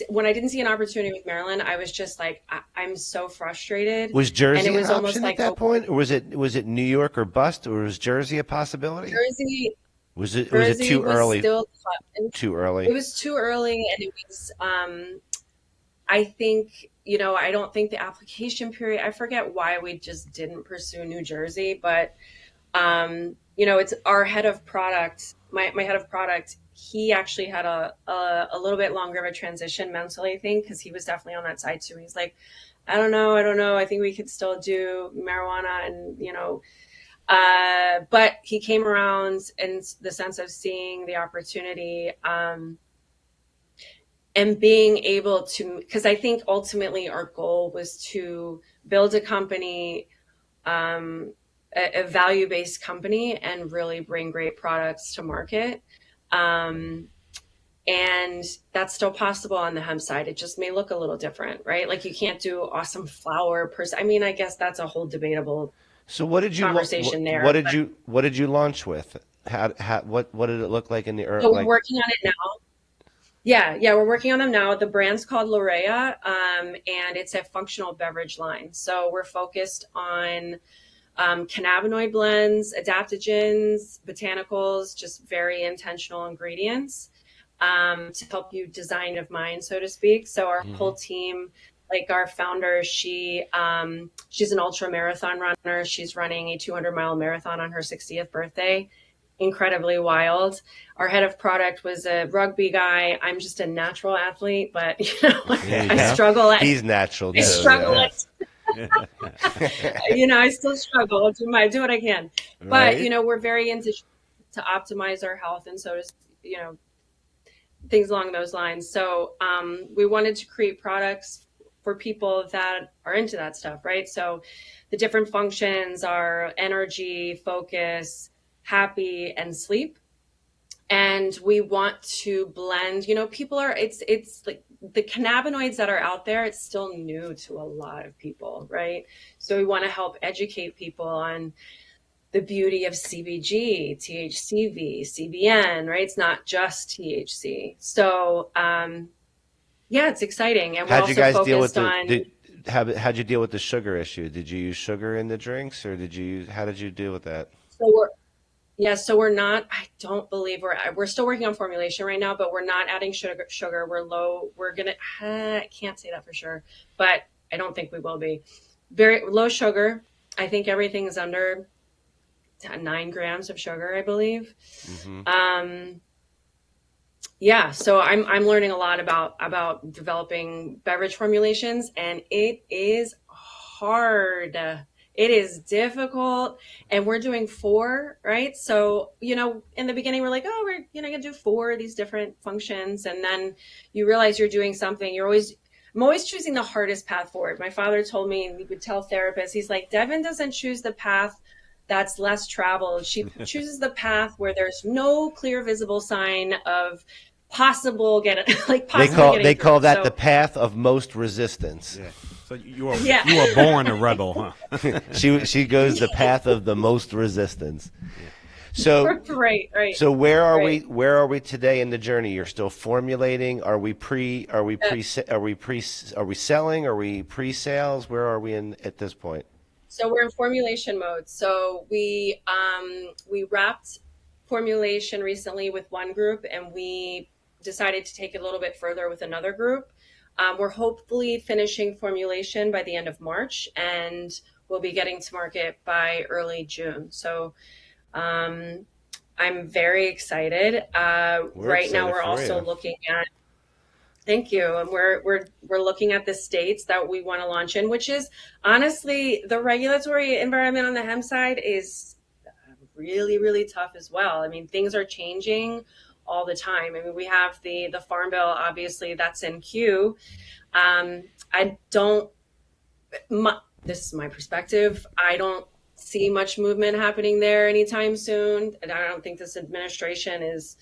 when I didn't see an opportunity with Maryland, I was just like, I'm so frustrated. Was Jersey an option at that point? Or was it New York or bust, or was Jersey a possibility? Jersey. Was it too early? Too early. It was too early, and it was, I think, I don't think the application period, I forget why we just didn't pursue New Jersey, but, it's our head of product, my head of product, he actually had a little bit longer of a transition mentally, I think, because he was definitely on that side too. He's like, I don't know. I think we could still do marijuana and, but he came around in the sense of seeing the opportunity, and being able to, because I think ultimately our goal was to build a company, a value-based company, and really bring great products to market. And that's still possible on the hemp side. It just may look a little different, right? Like you can't do awesome flower I mean, I guess that's a whole debatable conversation there. What did you launch with? What did it look like in the early? So we're working on it now. Yeah, we're working on them now. The brand's called Lorea, and it's a functional beverage line. So we're focused on cannabinoid blends, adaptogens, botanicals, just very intentional ingredients to help you design of mind, so to speak. So our whole team, like our founder, she's an ultra marathon runner. She's running a 200-mile marathon on her 60th birthday. Incredibly wild. Our head of product was a rugby guy. I'm just a natural athlete, but I struggle at. He's natural. I struggle at. I still struggle. I do what I can, but we're very into to optimize our health, and so does things along those lines. So we wanted to create products for people that are into that stuff, right? So the different functions are energy, focus, happy, and sleep. And we want to blend, people are, it's like the cannabinoids that are out there, it's still new to a lot of people, right? So we want to help educate people on the beauty of CBG, THCV, CBN, right? It's not just THC. So, yeah, it's exciting. And we're How'd you also guys deal with focused on. how'd you deal with the sugar issue? Did you use sugar in the drinks, or how did you deal with that? So we're not, I don't believe we're still working on formulation right now, but we're not adding sugar. We're low. I can't say that for sure, but I don't think we will be. Very low sugar. I think everything is under 9 grams of sugar, I believe. Yeah, so I'm learning a lot about developing beverage formulations, and it is hard. It is difficult, and we're doing 4, right? So, in the beginning, we're like, oh, we're gonna do 4 of these different functions, and then you realize you're doing something. I'm always choosing the hardest path forward. My father told me, and he would tell therapists, he's like, Devon doesn't choose the path that's less traveled. She chooses the path where there's no clear visible sign of possible getting They call that the path of most resistance. Yeah. So you were born a rebel, huh? She goes the path of the most resistance. So right. So where are we today in the journey? You're still formulating. Are we selling? Are we pre-sales? Where are we at this point? So we're in formulation mode. So we wrapped formulation recently with one group, and we decided to take it a little bit further with another group. We're hopefully finishing formulation by the end of March, and we'll be getting to market by early June. So I'm very excited. Right now, we're also looking at. Thank you. And we're looking at the states that we want to launch in, which is honestly the regulatory environment on the hemp side is really, really tough as well. I mean, things are changing all the time. I mean, we have the Farm Bill, obviously, that's in queue. This is my perspective. I don't see much movement happening there anytime soon. And I don't think this administration is.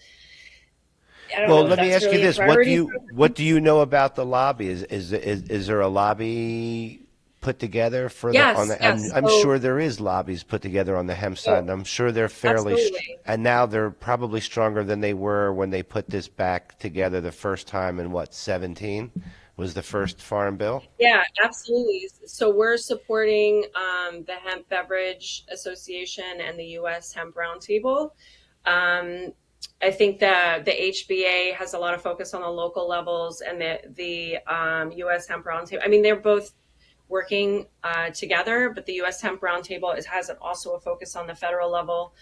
Well, let me ask you this: what do you know about the lobby? Is there a lobby put together for yes. I'm sure there is lobbies put together on the hemp side, and I'm sure they're fairly and now they're probably stronger than they were when they put this back together the first time in 17 was the first Farm Bill? Yeah, absolutely. So we're supporting the Hemp Beverage Association and the U.S. Hemp Roundtable. I think that the HBA has a lot of focus on the local levels, and the U.S. Hemp Roundtable. I mean, they're both working together, but the U.S. Hemp Roundtable has also a focus on the federal level.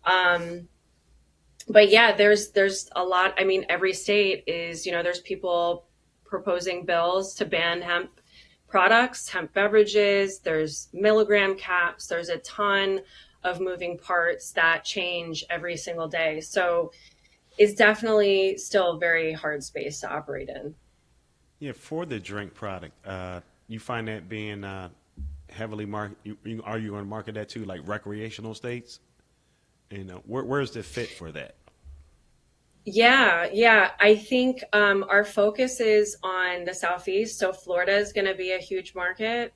But yeah, there's a lot. I mean, every state is, there's people proposing bills to ban hemp products, hemp beverages. There's milligram caps. There's a ton of moving parts that change every single day. So it's definitely still a very hard space to operate in. Yeah, for the drink product, you find that being heavily market? Are you going to market that to like recreational states? And where's the fit for that? Yeah. I think our focus is on the Southeast. So Florida is going to be a huge market.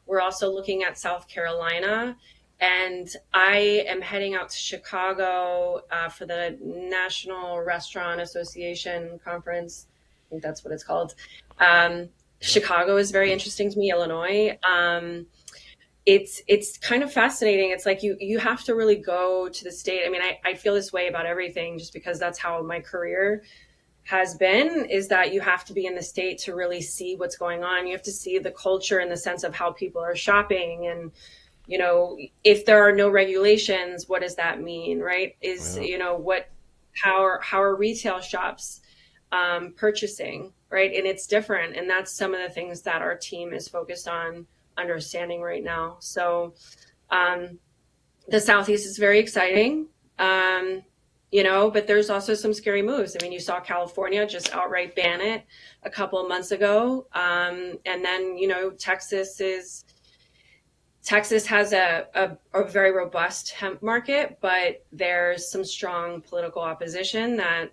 We're also looking at South Carolina. And I am heading out to Chicago for the National Restaurant Association conference. I think that's what it's called. Chicago is very interesting to me, Illinois. It's kind of fascinating. It's like you have to really go to the state. I mean, I feel this way about everything just because that's how my career has been, is that you have to be in the state to really see what's going on. You have to see the culture in the sense of how people are shopping, and if there are no regulations, what does that mean, right? How are retail shops purchasing, right? And it's different. And that's some of the things that our team is focused on understanding right now. So the Southeast is very exciting, but there's also some scary moves. I mean, you saw California just outright ban it a couple of months ago. And then, Texas is Texas has a very robust hemp market, but there's some strong political opposition that,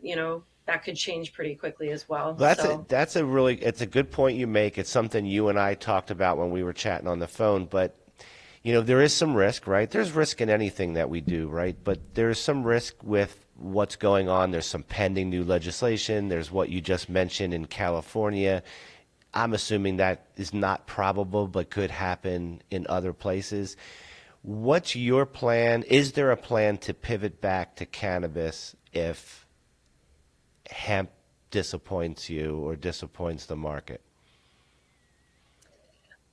that could change pretty quickly as well. Well, it's a good point you make. It's something you and I talked about when we were chatting on the phone, but there is some risk, right? There's risk in anything that we do, right? But there's some risk with what's going on. There's some pending new legislation. There's what you just mentioned in California. I'm assuming that is not probable, but could happen in other places. What's your plan? Is there a plan to pivot back to cannabis if hemp disappoints you or disappoints the market?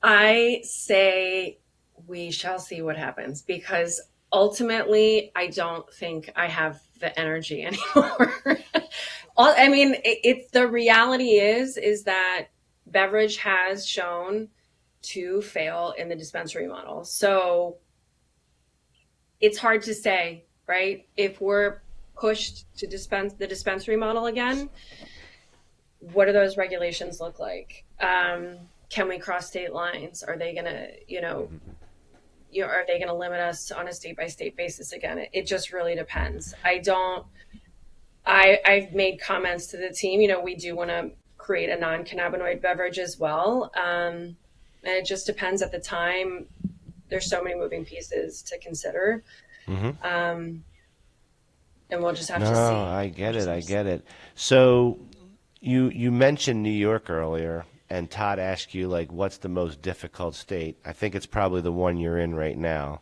I say we shall see what happens, because ultimately I don't think I have the energy anymore. I mean, the reality is that beverage has shown to fail in the dispensary model. So it's hard to say, right? If we're pushed to the dispensary model again, what do those regulations look like? Can we cross state lines? Are they gonna, are they gonna limit us on a state by state basis again? It just really depends. I've made comments to the team, we do want to create a non-cannabinoid beverage as well. And it just depends at the time. There's so many moving pieces to consider. And we'll just have to see. No, I get it. So you mentioned New York earlier, and Todd asked you, what's the most difficult state? I think it's probably the one you're in right now.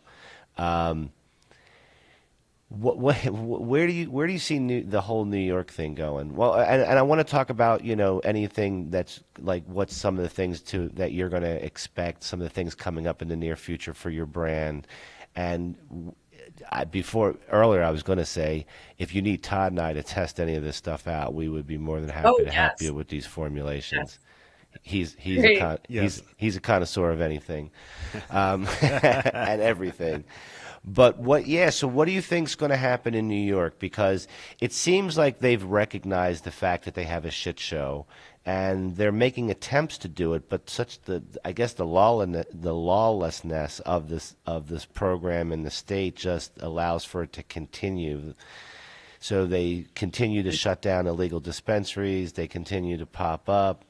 Where do you see the whole New York thing going? Well, and I want to talk about anything that's what's some of the things that you're going to expect, some of the things coming up in the near future for your brand. And earlier I was going to say, if you need Todd and I to test any of this stuff out, we would be more than happy to help you with these formulations. Yes. He's a connoisseur of anything, and everything. But so what do you think is going to happen in New York? Because it seems like they've recognized the fact that they have a shit show, and they're making attempts to do it, but the lawlessness of this program in the state just allows for it to continue. So they continue to shut down illegal dispensaries, they continue to pop up,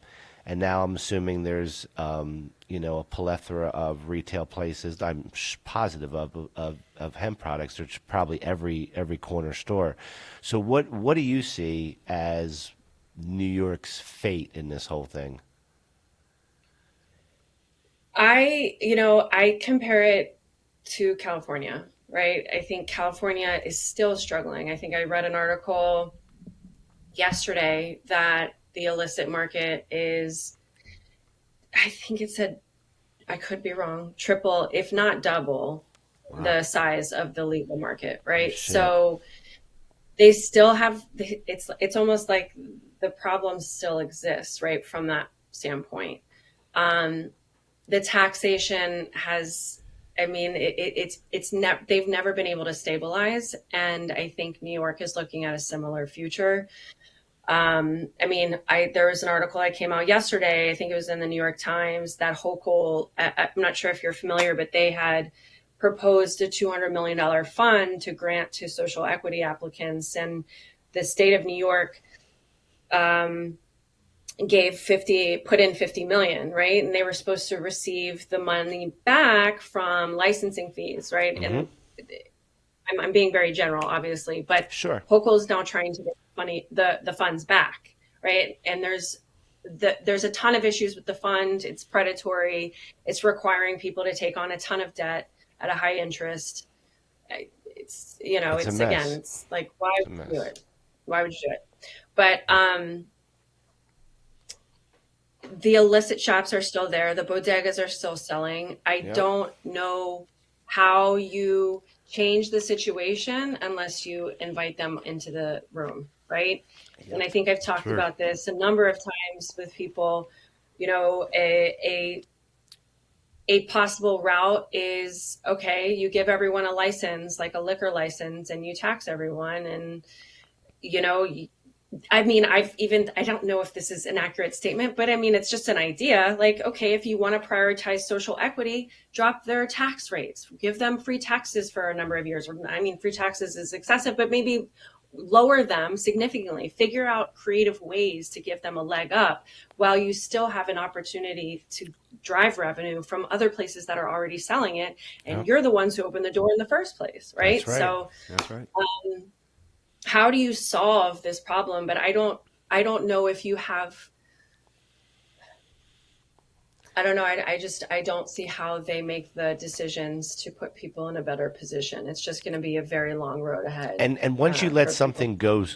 and now I'm assuming there's a plethora of retail places. I'm positive of hemp products. There's probably every corner store. So what do you see as New York's fate in this whole thing? I compare it to California, right? I think California is still struggling. I think I read an article yesterday that the illicit market is, I think it said, I could be wrong, triple, if not double, the size of the legal market, right? So they still have, it's almost like the problem still exists, right, from that standpoint. The taxation has, they've never been able to stabilize, and I think New York is looking at a similar future. There was an article that came out yesterday, I think it was in the New York Times, that Hochul, I'm not sure if you're familiar, but they had proposed a $200 million fund to grant to social equity applicants. And the state of New York put in 50 million, right? And they were supposed to receive the money back from licensing fees, right? Mm-hmm. And I'm being very general, obviously, but sure. Hochul is now trying to get the funds back, right? And there's a ton of issues with the fund. It's predatory. It's requiring people to take on a ton of debt at a high interest. It's like, why would you do it? Why would you do it? But the illicit shops are still there. The bodegas are still selling. I don't know how you change the situation unless you invite them into the room, right? Yep. And I think I've talked about this a number of times with people. A possible route is, okay, you give everyone a license, like a liquor license, and you tax everyone, and I mean, I don't know if this is an accurate statement, but I mean, it's just an idea. Like, okay, if you want to prioritize social equity, drop their tax rates, give them free taxes for a number of years. I mean, free taxes is excessive, but maybe lower them significantly. Figure out creative ways to give them a leg up while you still have an opportunity to drive revenue from other places that are already selling it. And you're the ones who opened the door in the first place, right? That's right. So That's right. how do you solve this problem? But I don't know if you have, I don't know. I don't see how they make the decisions to put people in a better position. It's just going to be a very long road ahead. And once you let for something people.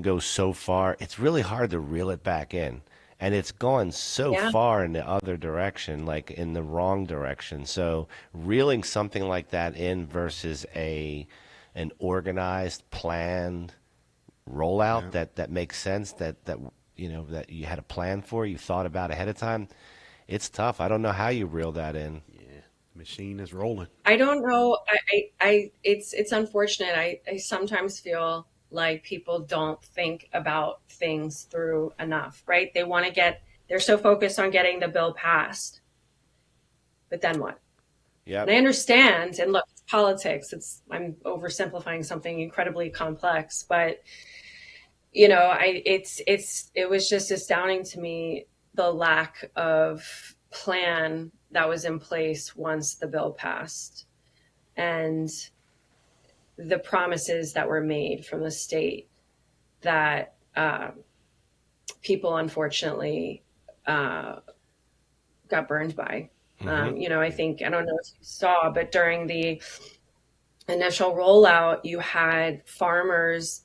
go so far, it's really hard to reel it back in. And it's gone so Yeah. far in the other direction, like in the wrong direction. So reeling something like that in versus an organized, planned rollout that makes sense, that that you had a plan for, you thought about ahead of time. It's tough. I don't know how you reel that in. Yeah, the machine is rolling. I don't know. It's unfortunate. I sometimes feel like people don't think about things through enough, right? They're so focused on getting the bill passed, but then what? Yeah. And I understand, and look, it's politics. I'm oversimplifying something incredibly complex, but it was just astounding to me, the lack of plan that was in place once the bill passed, and the promises that were made from the state that people unfortunately got burned by. I think, I don't know if you saw, but during the initial rollout, you had farmers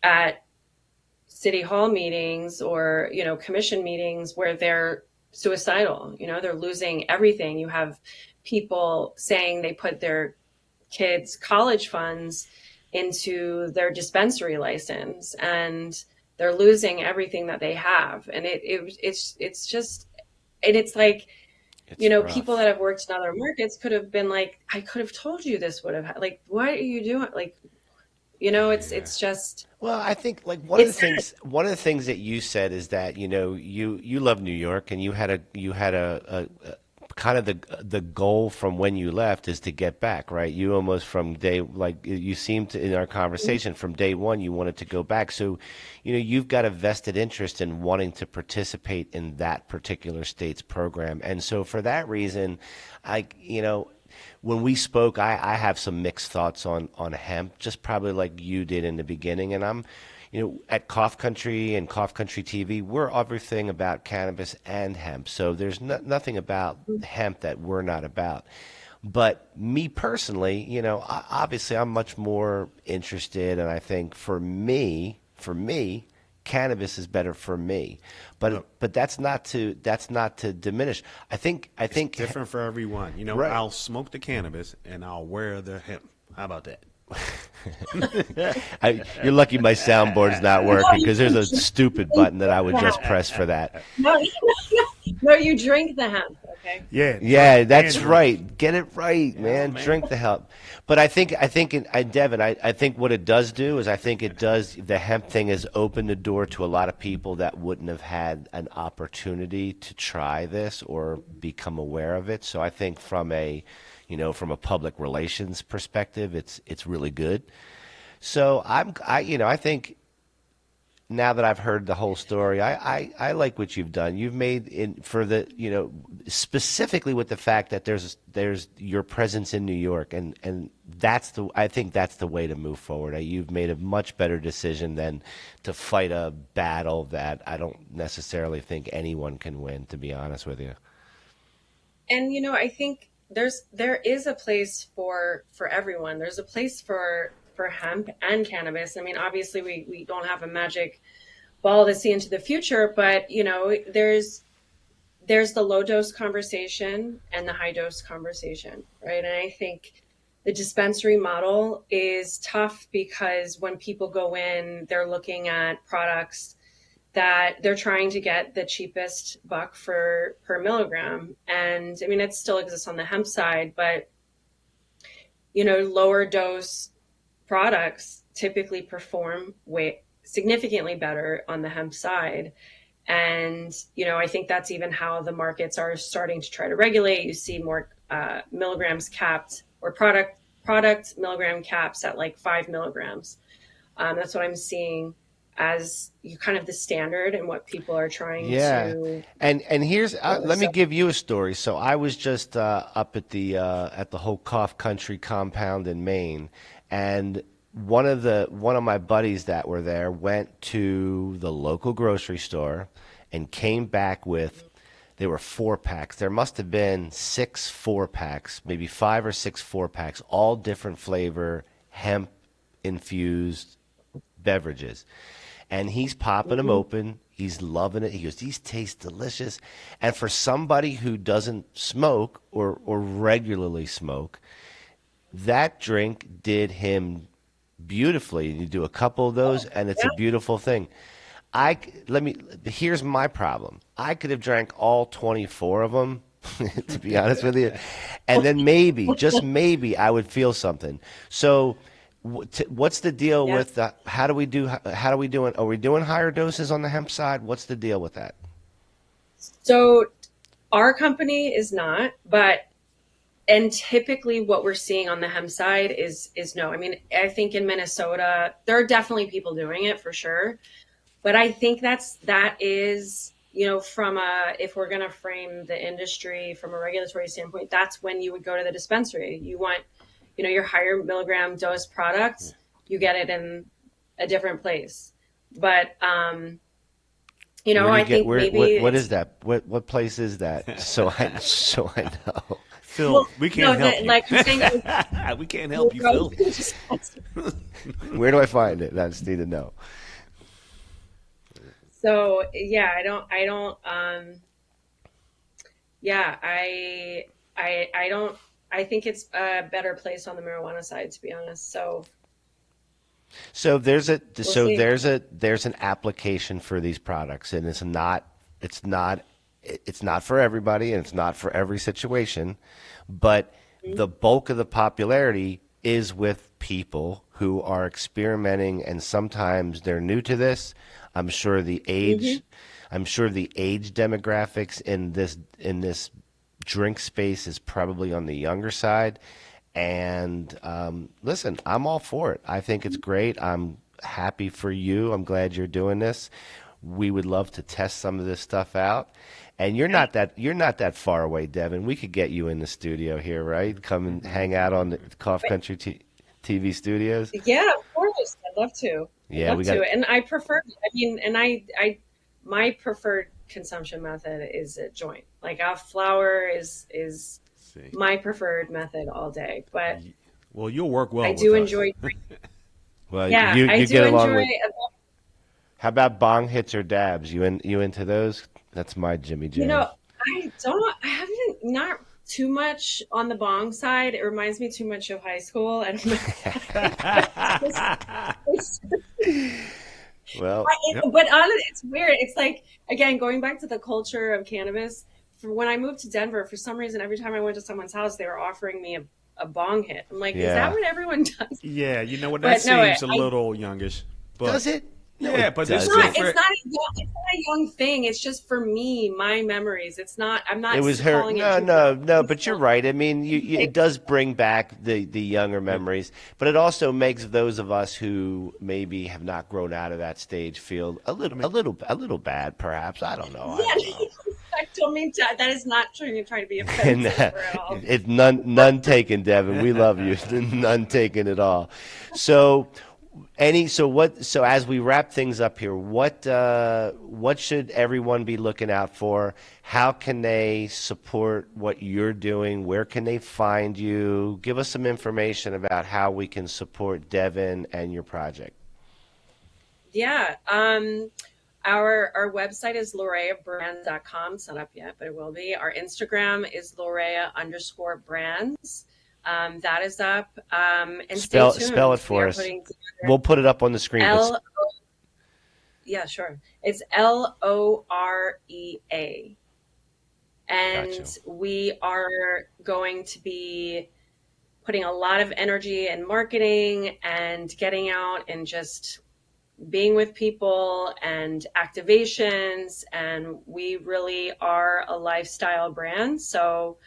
at city hall meetings or, commission meetings where they're suicidal, they're losing everything. You have people saying they put their kids' college funds into their dispensary license and they're losing everything that they have. And it's just, and it's like, It's people rough. that have worked in other markets could have been like, I could have told you this would have, like, what are you doing? Like, it's just, Well, I think like it's sad. one of the things that you said is that you love New York, and you had a kind of the goal from when you left is to get back, right? You almost from day, like you seemed to in our conversation, from day one you wanted to go back. So you've got a vested interest in wanting to participate in that particular state's program, and so for that reason, when we spoke, I have some mixed thoughts on hemp, just probably like you did in the beginning. And I'm, at Cough Country and Cough Country TV, we're everything about cannabis and hemp. So there's nothing about hemp that we're not about. But me personally, obviously I'm much more interested, and I think for me, cannabis is better for me. But that's not to diminish. I think Different for everyone. right. I'll smoke the cannabis and I'll wear the hemp. How about that? You're lucky my soundboard's not working, because there's a stupid button that I would just press for that. No, no, you drink the hemp, okay? Yeah. Yeah, that's Andrew. right. Get it right, man. man. Drink the hemp. But Devin, I think what it does do is the hemp thing has opened the door to a lot of people that wouldn't have had an opportunity to try this or become aware of it. So I think from a public relations perspective, it's really good. So I think now that I've heard the whole story, I like what you've done. You've made specifically with the fact that there's your presence in New York, and I think that's the way to move forward. You've made a much better decision than to fight a battle that I don't necessarily think anyone can win, to be honest with you. And I think there is a place for everyone. There's a place for hemp and cannabis. I mean, obviously we don't have a magic ball to see into the future, but there's the low dose conversation and the high dose conversation, right? And I think the dispensary model is tough because when people go in, they're looking at products that they're trying to get the cheapest buck per milligram. And I mean, it still exists on the hemp side, but lower dose products typically perform way significantly better on the hemp side. And, I think that's even how the markets are starting to try to regulate. You see more milligrams capped, or product milligram caps at like 5 milligrams. That's what I'm seeing as kind of the standard and what people are trying to. And here's let me give you a story. So I was just up at the whole Cough Country compound in Maine, and one of my buddies that were there went to the local grocery store and came back with, they were 4-packs. There must have been 6 4-packs, maybe 5 or 6 4-packs, all different flavor hemp infused beverages. And he's popping them open. He's loving it. He goes, these taste delicious. And for somebody who doesn't smoke or regularly smoke, that drink did him beautifully. You do a couple of those, and it's a beautiful thing. Here's my problem. I could have drank all 24 of them, to be honest with you, and then maybe, just maybe, I would feel something. So, what's the deal with the? How are we doing? Are we doing higher doses on the hemp side? What's the deal with that? So, our company is not, and typically what we're seeing on the hemp side is no. I mean, I think in Minnesota, there are definitely people doing it for sure. But I think that is, if we're going to frame the industry from a regulatory standpoint, that's when you would go to the dispensary. You want, your higher milligram dose product, you get it in a different place. But, I think maybe what is that? What place is that? So I know. Phil, we can't help you. Like I'm saying, we can't help you, Phil. Where do I find it? I just need to know. So I think it's a better place on the marijuana side, to be honest. So there's an application for these products, and it's not for everybody, and it's not for every situation, but the bulk of the popularity is with people who are experimenting, and sometimes they're new to this. I'm sure the age demographics in this drink space is probably on the younger side. And listen, I'm all for it. I think it's great. I'm happy for you. I'm glad you're doing this. We would love to test some of this stuff out. And you're not that far away, Devon. We could get you in the studio here, right? Come and hang out on the Cough Country TV studios. Yeah, of course. I'd love to. Yeah, and I prefer. My preferred consumption method is a joint. Like a flower is my preferred method all day. But you'll work well. I do enjoy. Well, yeah, you I get do along enjoy. with. How about bong hits or dabs? You into those? That's my Jimmy Jam. I haven't, not too much on the bong side. It reminds me too much of high school. I don't know. Well, but honestly, it's weird. It's like, again, going back to the culture of cannabis. When I moved to Denver, for some reason, every time I went to someone's house, they were offering me a bong hit. I'm like, is that what everyone does? Yeah, you know what? That seems a little youngish. But does it? No, yeah, but it's not a young thing. It's just for me, my memories. It's not. I'm not. It was her. No. But you're right. I mean, it does bring back the younger memories, but it also makes those of us who maybe have not grown out of that stage feel a little bad, perhaps. I don't know. I don't mean to. That is not true. You're trying to be offensive at all. It's none taken, Devon. We love you. None taken at all. So as we wrap things up here, what should everyone be looking out for? How can they support what you're doing? Where can they find you? Give us some information about how we can support Devon and your project. Yeah. Our website is loreabrands.com. It's not up yet, but it will be. Our Instagram is Lorea_brands. That is up. And spell it for us. We'll put it up on the screen. Yeah, sure. It's LOREA. And Gotcha. We are going to be putting a lot of energy in marketing and getting out and just being with people and activations, and we really are a lifestyle brand. So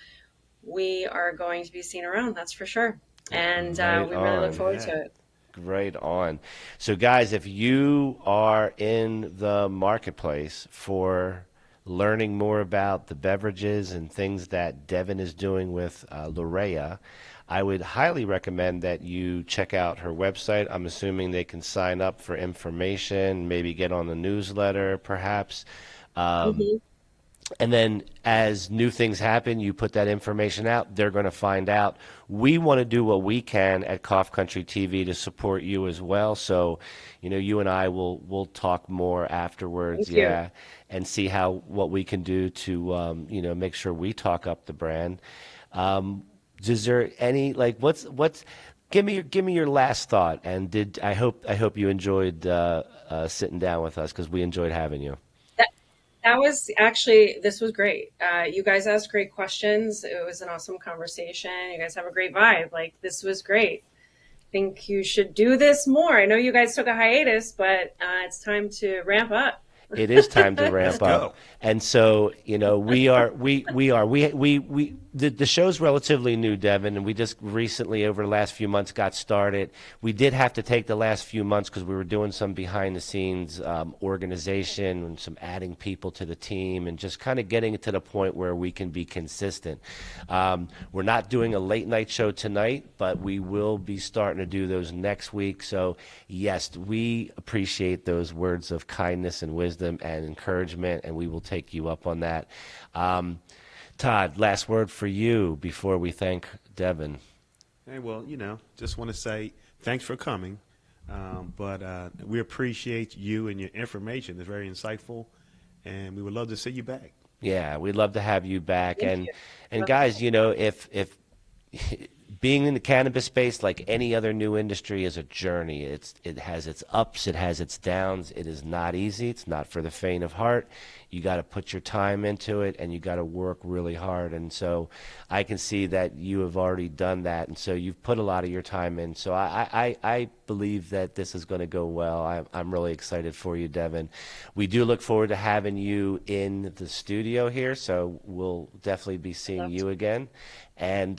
we are going to be seen around, that's for sure. And Right we really look on. forward to it. Right on. So, guys, if you are in the marketplace for learning more about the beverages and things that Devon is doing with Lorea, I would highly recommend that you check out her website. I'm assuming they can sign up for information, maybe get on the newsletter, perhaps. And then as new things happen, you put that information out, they're going to find out. We want to do what we can at Cough Country TV to support you as well. So, you and I will talk more afterwards. Thank you. Yeah. And see what we can do to, make sure we talk up the brand. Is there any, give me your last thought. And I hope you enjoyed sitting down with us, because we enjoyed having you. That was actually, this was great. You guys asked great questions. It was an awesome conversation. You guys have a great vibe. This was great. I think you should do this more. I know you guys took a hiatus, but it's time to ramp up. It is time to ramp up. And so, the show's relatively new, Devon, and we just recently, over the last few months, got started. We did have to take the last few months because we were doing some behind the scenes organization and some adding people to the team and just kind of getting it to the point where we can be consistent. We're not doing a late night show tonight, but we will be starting to do those next week. So yes, we appreciate those words of kindness and wisdom and encouragement, and we will take you up on that. Todd, last word for you before we thank Devon. Hey, well, just want to say thanks for coming, but we appreciate you and your information. It's very insightful, and we would love to see you back. Yeah, we'd love to have you back. Thank you. And guys, if being in the cannabis space, like any other new industry, is a journey. It has its ups, it has its downs. It is not easy. It's not for the faint of heart. You got to put your time into it, and you got to work really hard. And so I can see that you have already done that, and so you've put a lot of your time in. So I believe that this is going to go well. I'm really excited for you, Devon. We do look forward to having you in the studio here, so we'll definitely be seeing you again. And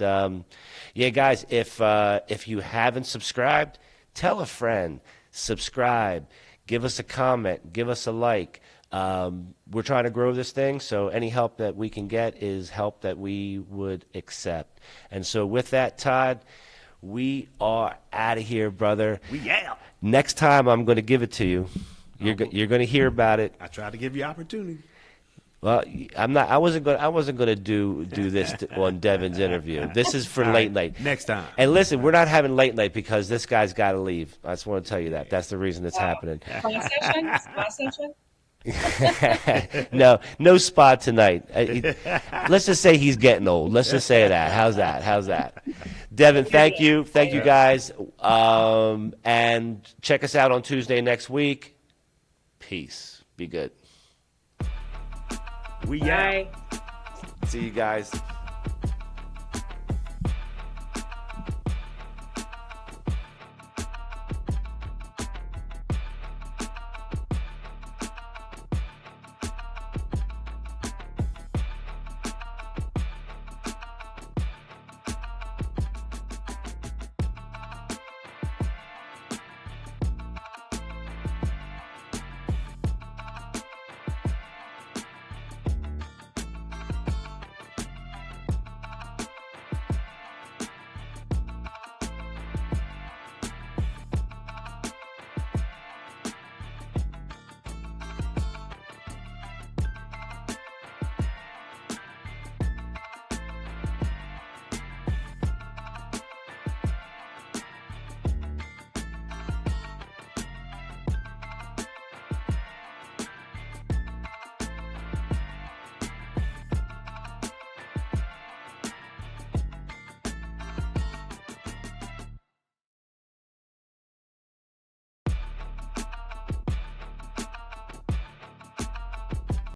yeah, guys, if you haven't subscribed, tell a friend, subscribe, give us a comment, give us a like. We're trying to grow this thing, so any help that we can get is help that we would accept. And so with that, Todd, we are out of here, brother. Next time I'm going to give it to you. You're going to hear about it. I tried to give you opportunity. Well, I'm not. I wasn't going to do this on Devon's interview. This is for late night. Next time. And listen, we're not having late night because this guy's got to leave. I just want to tell you that. That's the reason it's happening. Spa session? No spa tonight. Let's just say he's getting old. Let's just say that. How's that? Devon, thank you guys, and check us out on Tuesday next week. Peace. Be good. Bye. See you guys.